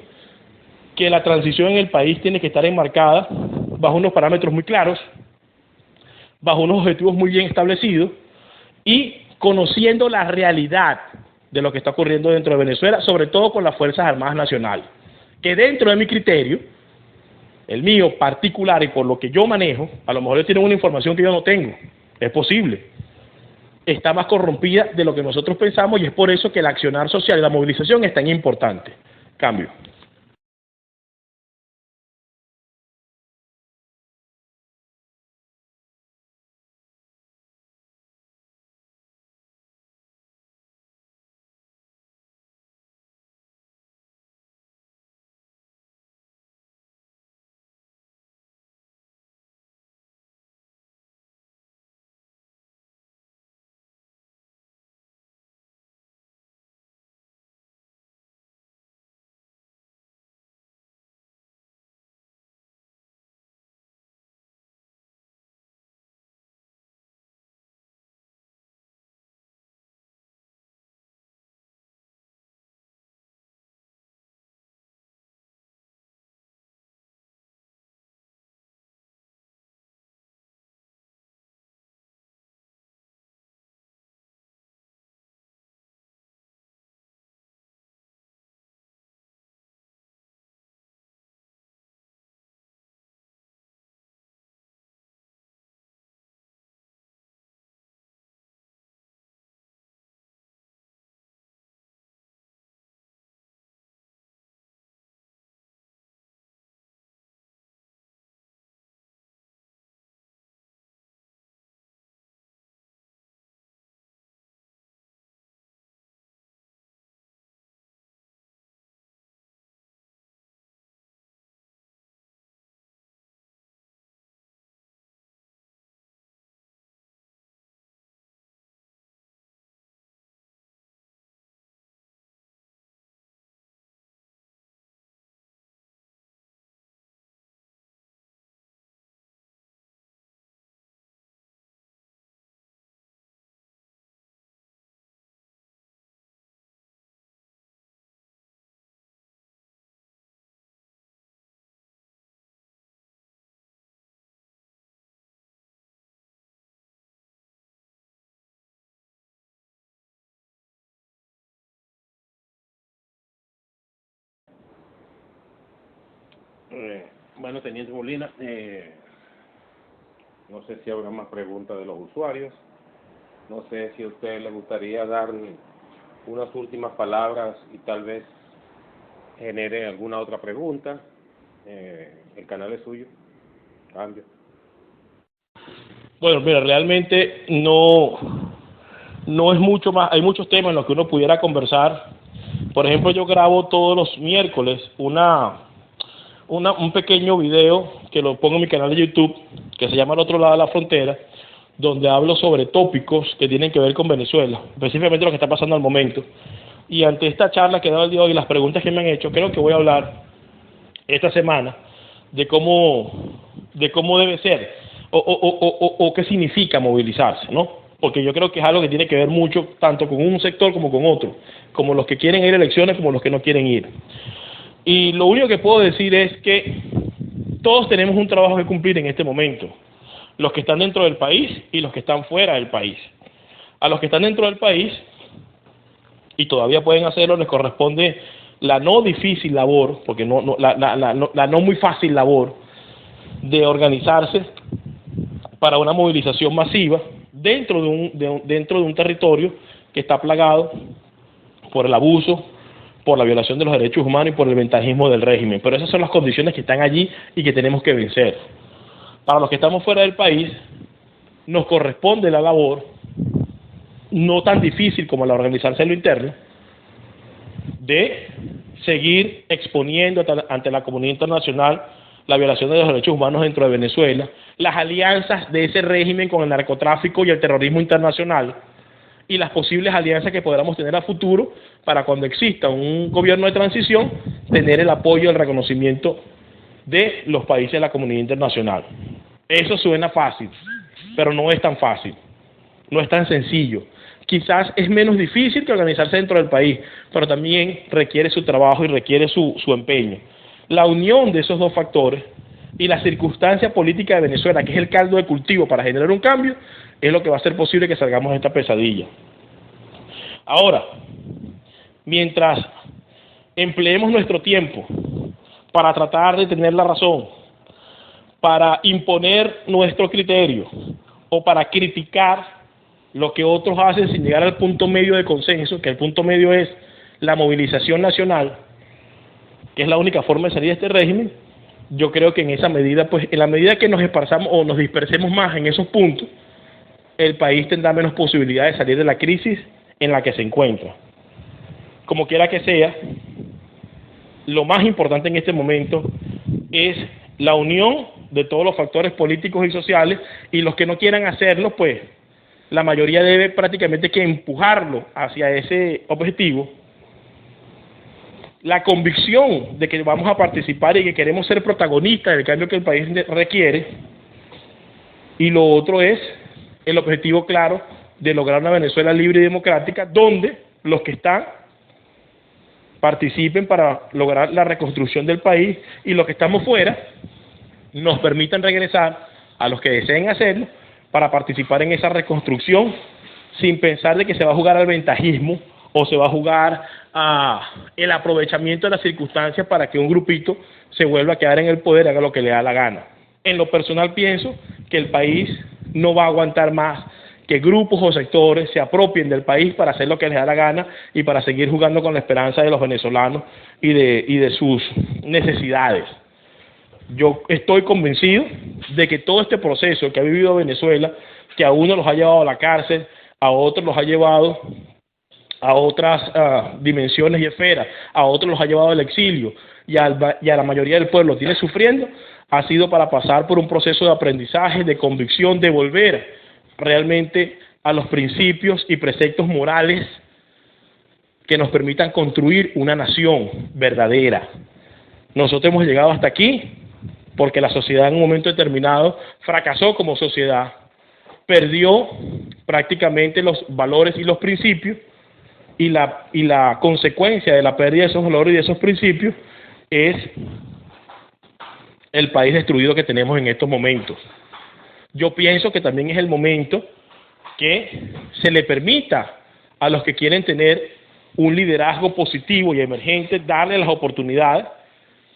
que la transición en el país tiene que estar enmarcada bajo unos parámetros muy claros, bajo unos objetivos muy bien establecidos y conociendo la realidad de lo que está ocurriendo dentro de Venezuela, sobre todo con las Fuerzas Armadas Nacionales, que dentro de mi criterio, el mío particular y por lo que yo manejo, a lo mejor ellos tienen una información que yo no tengo, es posible, está más corrompida de lo que nosotros pensamos y es por eso que el accionar social y la movilización es tan importante. Cambio. Bueno, Teniente Molina, no sé si habrá más preguntas de los usuarios. No sé si a usted le gustaría dar unas últimas palabras y tal vez genere alguna otra pregunta. El canal es suyo. Cambio. Bueno, mira, realmente no es mucho más. Hay muchos temas en los que uno pudiera conversar. Por ejemplo, yo grabo todos los miércoles un pequeño video que lo pongo en mi canal de YouTube, que se llama Al Otro Lado de la Frontera, donde hablo sobre tópicos que tienen que ver con Venezuela, específicamente lo que está pasando al momento. Y ante esta charla que he dado el día de hoy y las preguntas que me han hecho, creo que voy a hablar esta semana de cómo debe ser o qué significa movilizarse, ¿no? Porque yo creo que es algo que tiene que ver mucho tanto con un sector como con otro, como los que quieren ir a elecciones como los que no quieren ir. Y lo único que puedo decir es que todos tenemos un trabajo que cumplir en este momento, los que están dentro del país y los que están fuera del país. A los que están dentro del país, y todavía pueden hacerlo, les corresponde la no difícil labor, porque la no muy fácil labor de organizarse para una movilización masiva dentro de un territorio que está plagado por el abuso, por la violación de los derechos humanos y por el ventajismo del régimen. Pero esas son las condiciones que están allí y que tenemos que vencer. Para los que estamos fuera del país, nos corresponde la labor, no tan difícil como la de organizarse en lo interno, de seguir exponiendo ante la comunidad internacional la violación de los derechos humanos dentro de Venezuela, las alianzas de ese régimen con el narcotráfico y el terrorismo internacional, y las posibles alianzas que podamos tener a futuro para cuando exista un gobierno de transición, tener el apoyo y el reconocimiento de los países de la comunidad internacional. Eso suena fácil, pero no es tan fácil, no es tan sencillo. Quizás es menos difícil que organizarse dentro del país, pero también requiere su trabajo y requiere su empeño. La unión de esos dos factores y la circunstancia política de Venezuela, que es el caldo de cultivo para generar un cambio, es lo que va a hacer posible que salgamos de esta pesadilla. Ahora, mientras empleemos nuestro tiempo para tratar de tener la razón, para imponer nuestro criterio o para criticar lo que otros hacen sin llegar al punto medio de consenso, que el punto medio es la movilización nacional, que es la única forma de salir de este régimen, yo creo que en esa medida, pues en la medida que nos esparzamos o nos dispersemos más en esos puntos, el país tendrá menos posibilidad de salir de la crisis en la que se encuentra. Como quiera que sea, lo más importante en este momento es la unión de todos los factores políticos y sociales, y los que no quieran hacerlo, pues la mayoría debe prácticamente que empujarlo hacia ese objetivo. La convicción de que vamos a participar y que queremos ser protagonistas del cambio que el país requiere, y lo otro es el objetivo claro de lograr una Venezuela libre y democrática, donde los que están participen para lograr la reconstrucción del país, y los que estamos fuera nos permitan regresar a los que deseen hacerlo para participar en esa reconstrucción, sin pensar de que se va a jugar al ventajismo o se va a jugar a el aprovechamiento de las circunstancias para que un grupito se vuelva a quedar en el poder y haga lo que le da la gana. En lo personal pienso que el país no va a aguantar más que grupos o sectores se apropien del país para hacer lo que les da la gana y para seguir jugando con la esperanza de los venezolanos y de sus necesidades. Yo estoy convencido de que todo este proceso que ha vivido Venezuela, que a unos los ha llevado a la cárcel, a otros los ha llevado a otras dimensiones y esferas, a otros los ha llevado al exilio y a la mayoría del pueblo tiene sufriendo, ha sido para pasar por un proceso de aprendizaje, de convicción, de volver realmente a los principios y preceptos morales que nos permitan construir una nación verdadera. Nosotros hemos llegado hasta aquí porque la sociedad en un momento determinado fracasó como sociedad, perdió prácticamente los valores y los principios, y la consecuencia de la pérdida de esos valores y de esos principios es el país destruido que tenemos en estos momentos. Yo pienso que también es el momento que se le permita a los que quieren tener un liderazgo positivo y emergente, darle las oportunidades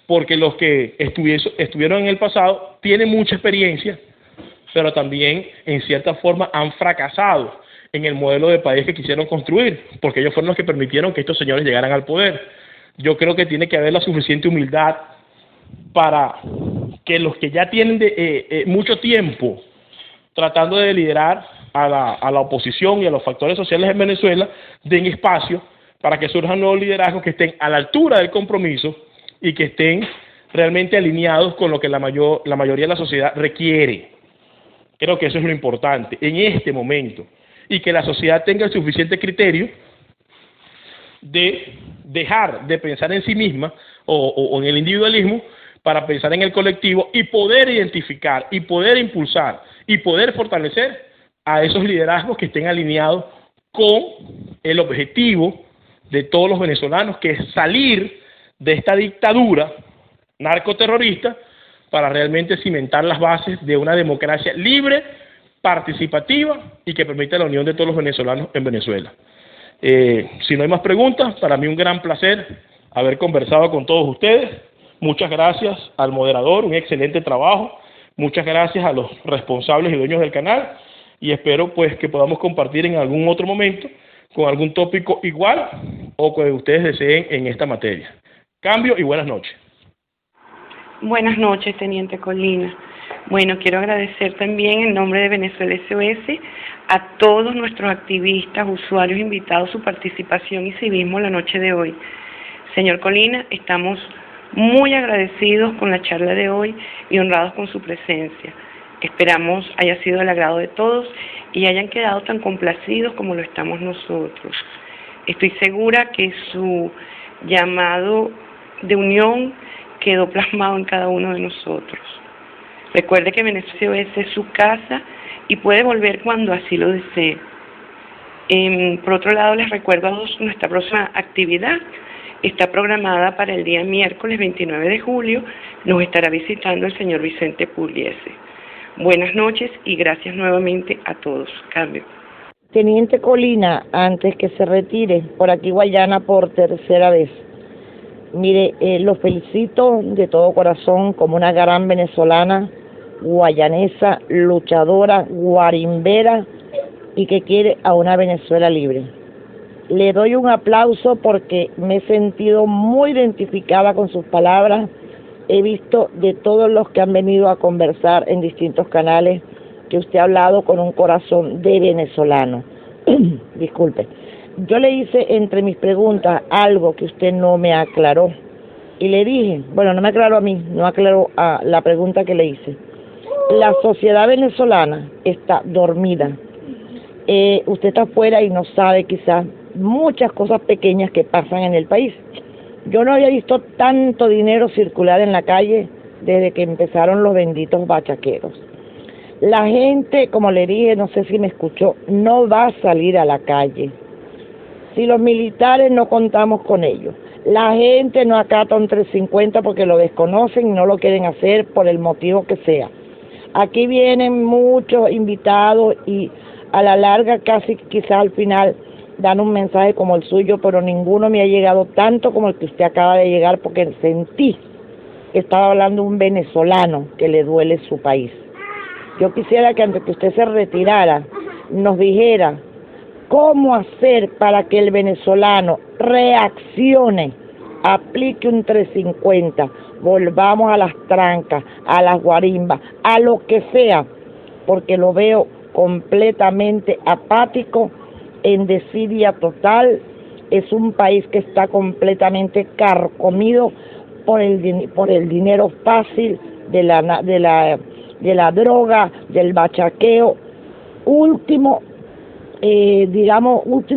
porque los que estuvieron en el pasado tienen mucha experiencia, pero también en cierta forma han fracasado en el modelo de país que quisieron construir, porque ellos fueron los que permitieron que estos señores llegaran al poder. Yo creo que tiene que haber la suficiente humildad para que los que ya tienen mucho tiempo tratando de liderar a la oposición y a los factores sociales en Venezuela den espacio para que surjan nuevos liderazgos que estén a la altura del compromiso y que estén realmente alineados con lo que la mayoría de la sociedad requiere. Creo que eso es lo importante en este momento, y que la sociedad tenga el suficiente criterio de dejar de pensar en sí misma o en el individualismo para pensar en el colectivo y poder identificar y poder impulsar y poder fortalecer a esos liderazgos que estén alineados con el objetivo de todos los venezolanos, que es salir de esta dictadura narcoterrorista para realmente cimentar las bases de una democracia libre, participativa y que permita la unión de todos los venezolanos en Venezuela. Si no hay más preguntas, para mí un gran placer haber conversado con todos ustedes. Muchas gracias al moderador, un excelente trabajo. Muchas gracias a los responsables y dueños del canal, y espero pues que podamos compartir en algún otro momento con algún tópico igual o que ustedes deseen en esta materia. Cambio y buenas noches. Buenas noches, Teniente Colina. Bueno, quiero agradecer también en nombre de Venezuela SOS a todos nuestros activistas, usuarios, invitados, su participación y civismo la noche de hoy. Señor Colina, estamos muy agradecidos con la charla de hoy y honrados con su presencia. Esperamos haya sido del agrado de todos y hayan quedado tan complacidos como lo estamos nosotros. Estoy segura que su llamado de unión quedó plasmado en cada uno de nosotros. Recuerde que Venezuela es su casa y puede volver cuando así lo desee. Por otro lado, les recuerdo a todos nuestra próxima actividad. Está programada para el día miércoles 29 de julio. Nos estará visitando el señor Vicente Pugliese. Buenas noches y gracias nuevamente a todos. Cambio. Teniente Colina, antes que se retire, por aquí Guayana por tercera vez. Mire, los felicito de todo corazón como una gran venezolana, guayanesa, luchadora, guarimbera y que quiere a una Venezuela libre. Le doy un aplauso porque me he sentido muy identificada con sus palabras. He visto de todos los que han venido a conversar en distintos canales que usted ha hablado con un corazón de venezolano. Disculpe. Yo le hice entre mis preguntas algo que usted no me aclaró. Y le dije, bueno, no me aclaró a mí, no aclaró a la pregunta que le hice. La sociedad venezolana está dormida. Usted está afuera y no sabe quizás muchas cosas pequeñas que pasan en el país. Yo no había visto tanto dinero circular en la calle desde que empezaron los benditos bachaqueros. La gente, como le dije, no sé si me escuchó, no va a salir a la calle. Si los militares no contamos con ellos, la gente no acata un 350 porque lo desconocen y no lo quieren hacer por el motivo que sea. Aquí vienen muchos invitados y a la larga casi quizás al final dan un mensaje como el suyo, pero ninguno me ha llegado tanto como el que usted acaba de llegar porque sentí que estaba hablando un venezolano que le duele su país. Yo quisiera que antes que usted se retirara nos dijera cómo hacer para que el venezolano reaccione, aplique un 350, volvamos a las trancas, a las guarimbas, a lo que sea, porque lo veo completamente apático, en desidia total. Es un país que está completamente carcomido por el dinero fácil de la droga, del bachaqueo. Última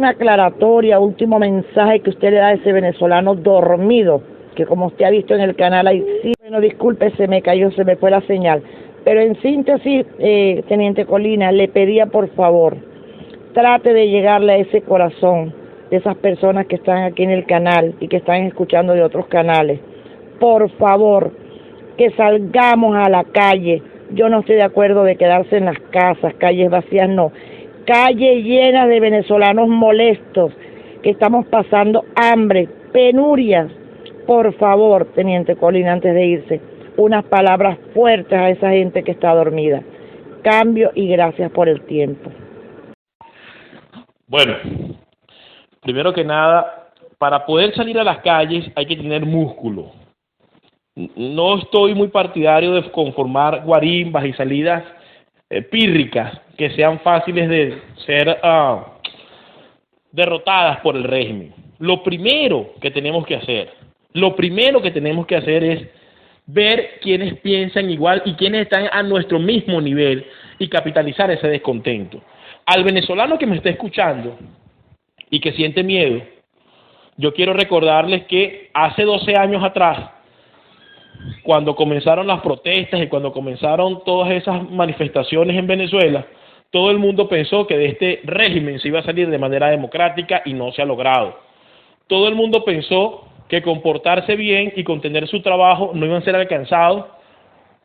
aclaratoria, último mensaje que usted le da a ese venezolano dormido, que como usted ha visto en el canal ahí, sí, bueno, disculpe, se me fue la señal, pero en síntesis, Teniente Colina, le pedía por favor, trate de llegarle a ese corazón de esas personas que están aquí en el canal y que están escuchando de otros canales. Por favor, que salgamos a la calle. Yo no estoy de acuerdo de quedarse en las casas, calles vacías no. Calles llenas de venezolanos molestos, que estamos pasando hambre, penurias, por favor, Teniente Colina, antes de irse, unas palabras fuertes a esa gente que está dormida. Cambio y gracias por el tiempo. Bueno, primero que nada, para poder salir a las calles hay que tener músculo. No estoy muy partidario de conformar guarimbas y salidas pírricas que sean fáciles de ser derrotadas por el régimen. Lo primero que tenemos que hacer es ver quiénes piensan igual y quiénes están a nuestro mismo nivel y capitalizar ese descontento. Al venezolano que me está escuchando y que siente miedo, yo quiero recordarles que hace 12 años atrás, cuando comenzaron las protestas y cuando comenzaron todas esas manifestaciones en Venezuela, todo el mundo pensó que de este régimen se iba a salir de manera democrática y no se ha logrado. Todo el mundo pensó que con portarse bien y con tener su trabajo no iban a ser alcanzados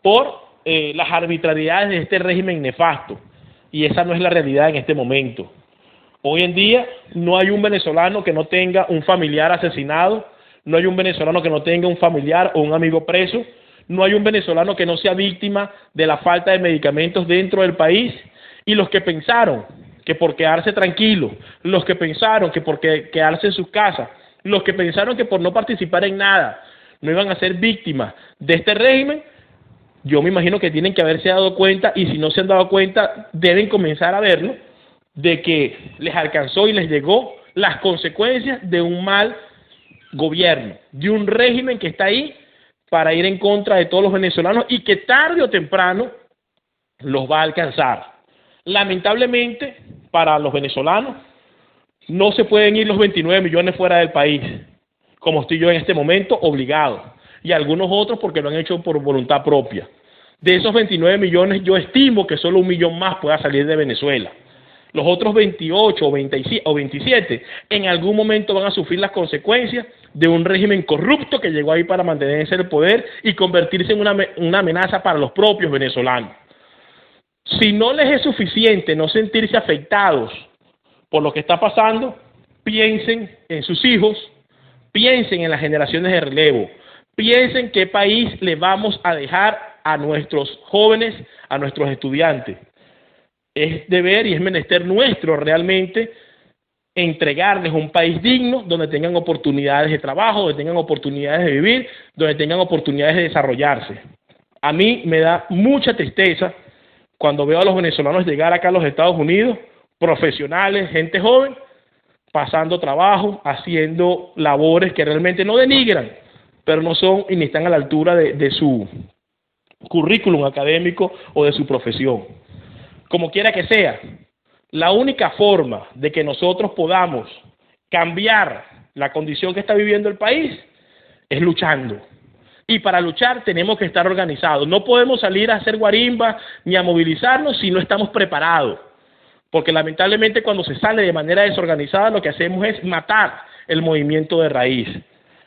por las arbitrariedades de este régimen nefasto. Y esa no es la realidad en este momento. Hoy en día no hay un venezolano que no tenga un familiar asesinado, no hay un venezolano que no tenga un familiar o un amigo preso, no hay un venezolano que no sea víctima de la falta de medicamentos dentro del país, y los que pensaron que por quedarse tranquilos, los que pensaron que por quedarse en sus casas, los que pensaron que por no participar en nada no iban a ser víctimas de este régimen, yo me imagino que tienen que haberse dado cuenta, y si no se han dado cuenta, deben comenzar a verlo, de que les alcanzó y les llegó las consecuencias de un mal gobierno, de un régimen que está ahí para ir en contra de todos los venezolanos y que tarde o temprano los va a alcanzar. Lamentablemente, para los venezolanos, no se pueden ir los 29 millones fuera del país, como estoy yo en este momento, obligado, y algunos otros porque lo han hecho por voluntad propia. De esos 29 millones, yo estimo que solo 1 millón más pueda salir de Venezuela. Los otros 28 o 27 en algún momento van a sufrir las consecuencias de un régimen corrupto que llegó ahí para mantenerse en el poder y convertirse en una amenaza para los propios venezolanos. Si no les es suficiente no sentirse afectados por lo que está pasando, piensen en sus hijos, piensen en las generaciones de relevo, piensen qué país le vamos a dejar a nuestros jóvenes, a nuestros estudiantes. Es deber y es menester nuestro realmente entregarles un país digno, donde tengan oportunidades de trabajo, donde tengan oportunidades de vivir, donde tengan oportunidades de desarrollarse. A mí me da mucha tristeza cuando veo a los venezolanos llegar acá a los Estados Unidos, profesionales, gente joven, pasando trabajo, haciendo labores que realmente no denigran, pero no son y ni están a la altura de su currículum académico o de su profesión. Como quiera que sea, la única forma de que nosotros podamos cambiar la condición que está viviendo el país es luchando. Y para luchar tenemos que estar organizados. No podemos salir a hacer guarimbas ni a movilizarnos si no estamos preparados. Porque lamentablemente cuando se sale de manera desorganizada lo que hacemos es matar el movimiento de raíz.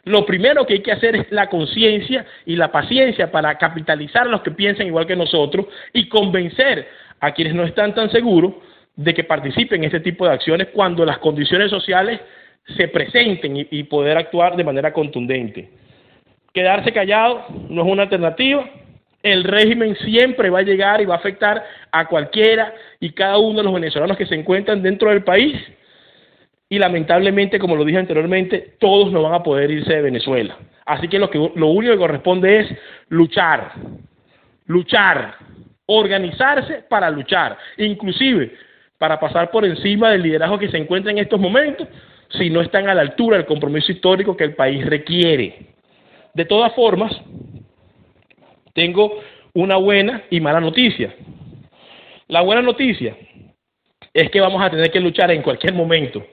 Lo primero que hay que hacer es la conciencia y la paciencia para capitalizar a los que piensan igual que nosotros y convencer a quienes no están tan seguros de que participen en este tipo de acciones cuando las condiciones sociales se presenten y poder actuar de manera contundente. Quedarse callado no es una alternativa. El régimen siempre va a llegar y va a afectar a cualquiera y cada uno de los venezolanos que se encuentran dentro del país, y lamentablemente, como lo dije anteriormente, todos no van a poder irse de Venezuela. Así que lo único que corresponde es luchar, organizarse para luchar, inclusive para pasar por encima del liderazgo que se encuentra en estos momentos, si no están a la altura del compromiso histórico que el país requiere. De todas formas, tengo una buena y mala noticia. La buena noticia es que vamos a tener que luchar en cualquier momento.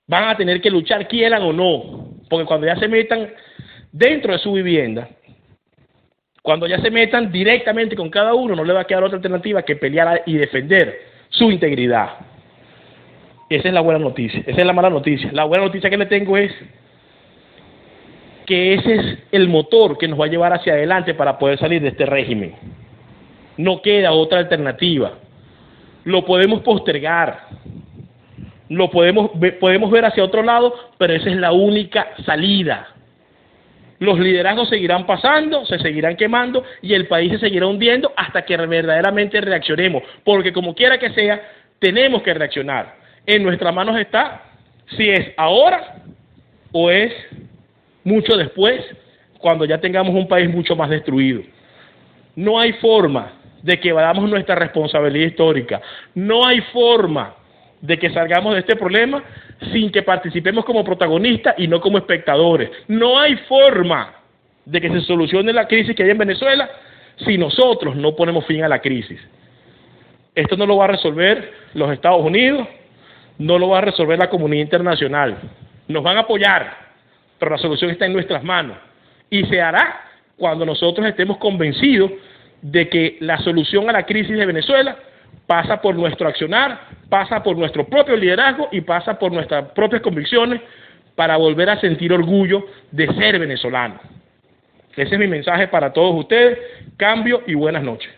Van a tener que luchar quieran o no, porque cuando ya se metan dentro de su vivienda, cuando ya se metan directamente con cada uno, no le va a quedar otra alternativa que pelear y defender su integridad. Esa es la buena noticia. Esa es la mala noticia. La buena noticia que le tengo es que ese es el motor que nos va a llevar hacia adelante para poder salir de este régimen. No queda otra alternativa. Lo podemos postergar, podemos ver hacia otro lado, pero esa es la única salida. los liderazgos seguirán pasando, se seguirán quemando y el país se seguirá hundiendo hasta que verdaderamente reaccionemos, porque como quiera que sea, tenemos que reaccionar. En nuestras manos está si es ahora o es mucho después, cuando ya tengamos un país mucho más destruido. No hay forma de que evadamos nuestra responsabilidad histórica. No hay forma de que salgamos de este problema sin que participemos como protagonistas y no como espectadores. No hay forma de que se solucione la crisis que hay en Venezuela si nosotros no ponemos fin a la crisis. Esto no lo va a resolver los Estados Unidos, no lo va a resolver la comunidad internacional. Nos van a apoyar, pero la solución está en nuestras manos. Y se hará cuando nosotros estemos convencidos de que la solución a la crisis de Venezuela pasa por nuestro accionar, pasa por nuestro propio liderazgo y pasa por nuestras propias convicciones para volver a sentir orgullo de ser venezolano. Ese es mi mensaje para todos ustedes. Cambio y buenas noches.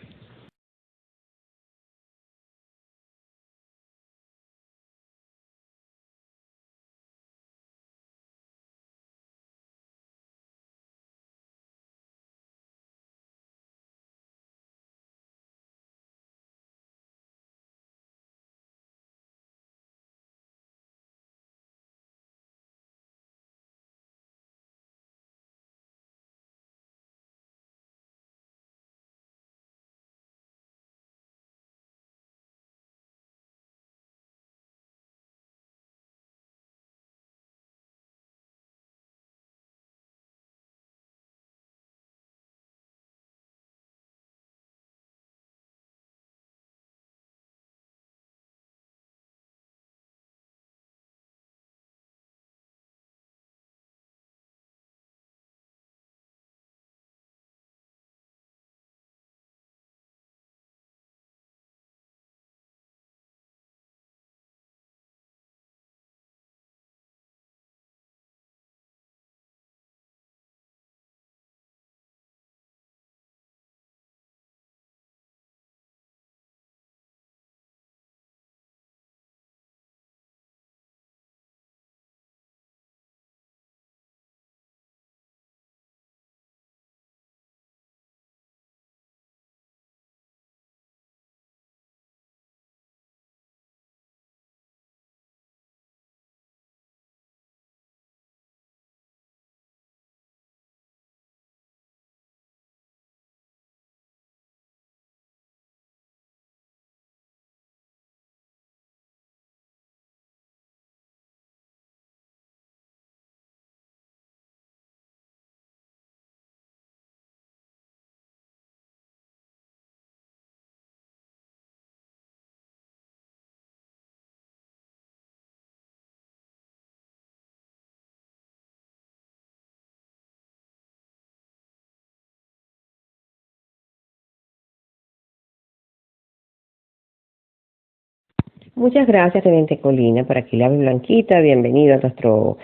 Muchas gracias, Teniente Colina. Por aquí le habla Blanquita. Bienvenido a nuestro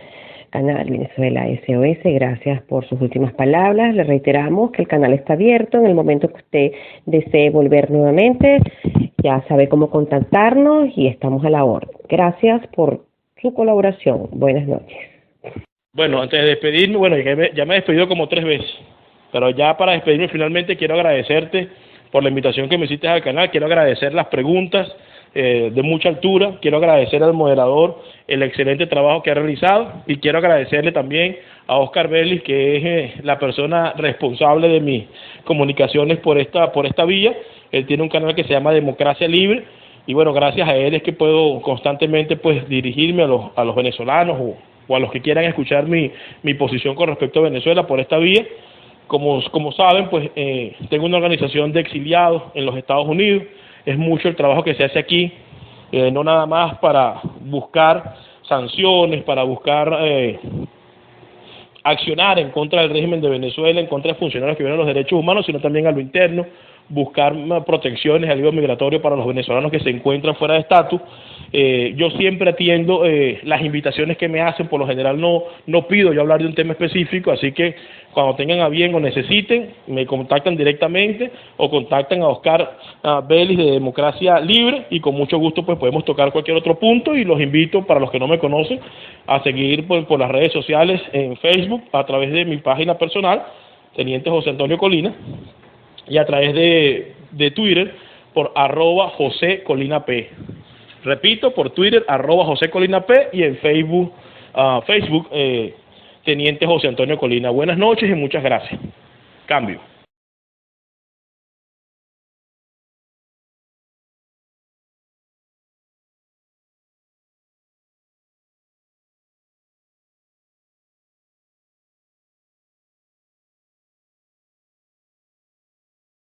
canal Venezuela SOS. Gracias por sus últimas palabras. Le reiteramos que el canal está abierto. En el momento que usted desee volver nuevamente, ya sabe cómo contactarnos y estamos a la orden. Gracias por su colaboración. Buenas noches. Bueno, antes de despedirme, bueno, ya me he despedido como 3 veces, pero ya para despedirme finalmente quiero agradecerte por la invitación que me hiciste al canal. Quiero agradecer las preguntas de mucha altura. Quiero agradecer al moderador el excelente trabajo que ha realizado y quiero agradecerle también a Oscar Vélez, que es la persona responsable de mis comunicaciones por esta vía. Él tiene un canal que se llama Democracia Libre y bueno, gracias a él es que puedo constantemente pues dirigirme a los venezolanos o a los que quieran escuchar mi posición con respecto a Venezuela por esta vía. Como saben, pues tengo una organización de exiliados en los Estados Unidos. Es mucho el trabajo que se hace aquí, no nada más para buscar sanciones, para buscar accionar en contra del régimen de Venezuela, en contra de funcionarios que violan los derechos humanos, sino también a lo interno, buscar protecciones, alivio migratorio para los venezolanos que se encuentran fuera de estatus. Yo siempre atiendo las invitaciones que me hacen, por lo general no pido yo hablar de un tema específico, así que cuando tengan a bien o necesiten, me contactan directamente o contactan a Oscar Vélez de Democracia Libre y con mucho gusto pues podemos tocar cualquier otro punto, y los invito, para los que no me conocen, a seguir por las redes sociales en Facebook a través de mi página personal, Teniente José Antonio Colina, y a través de Twitter por @José Colina P. Repito, por Twitter @José Colina P, y en Facebook Teniente José Antonio Colina. Buenas noches y muchas gracias. Cambio.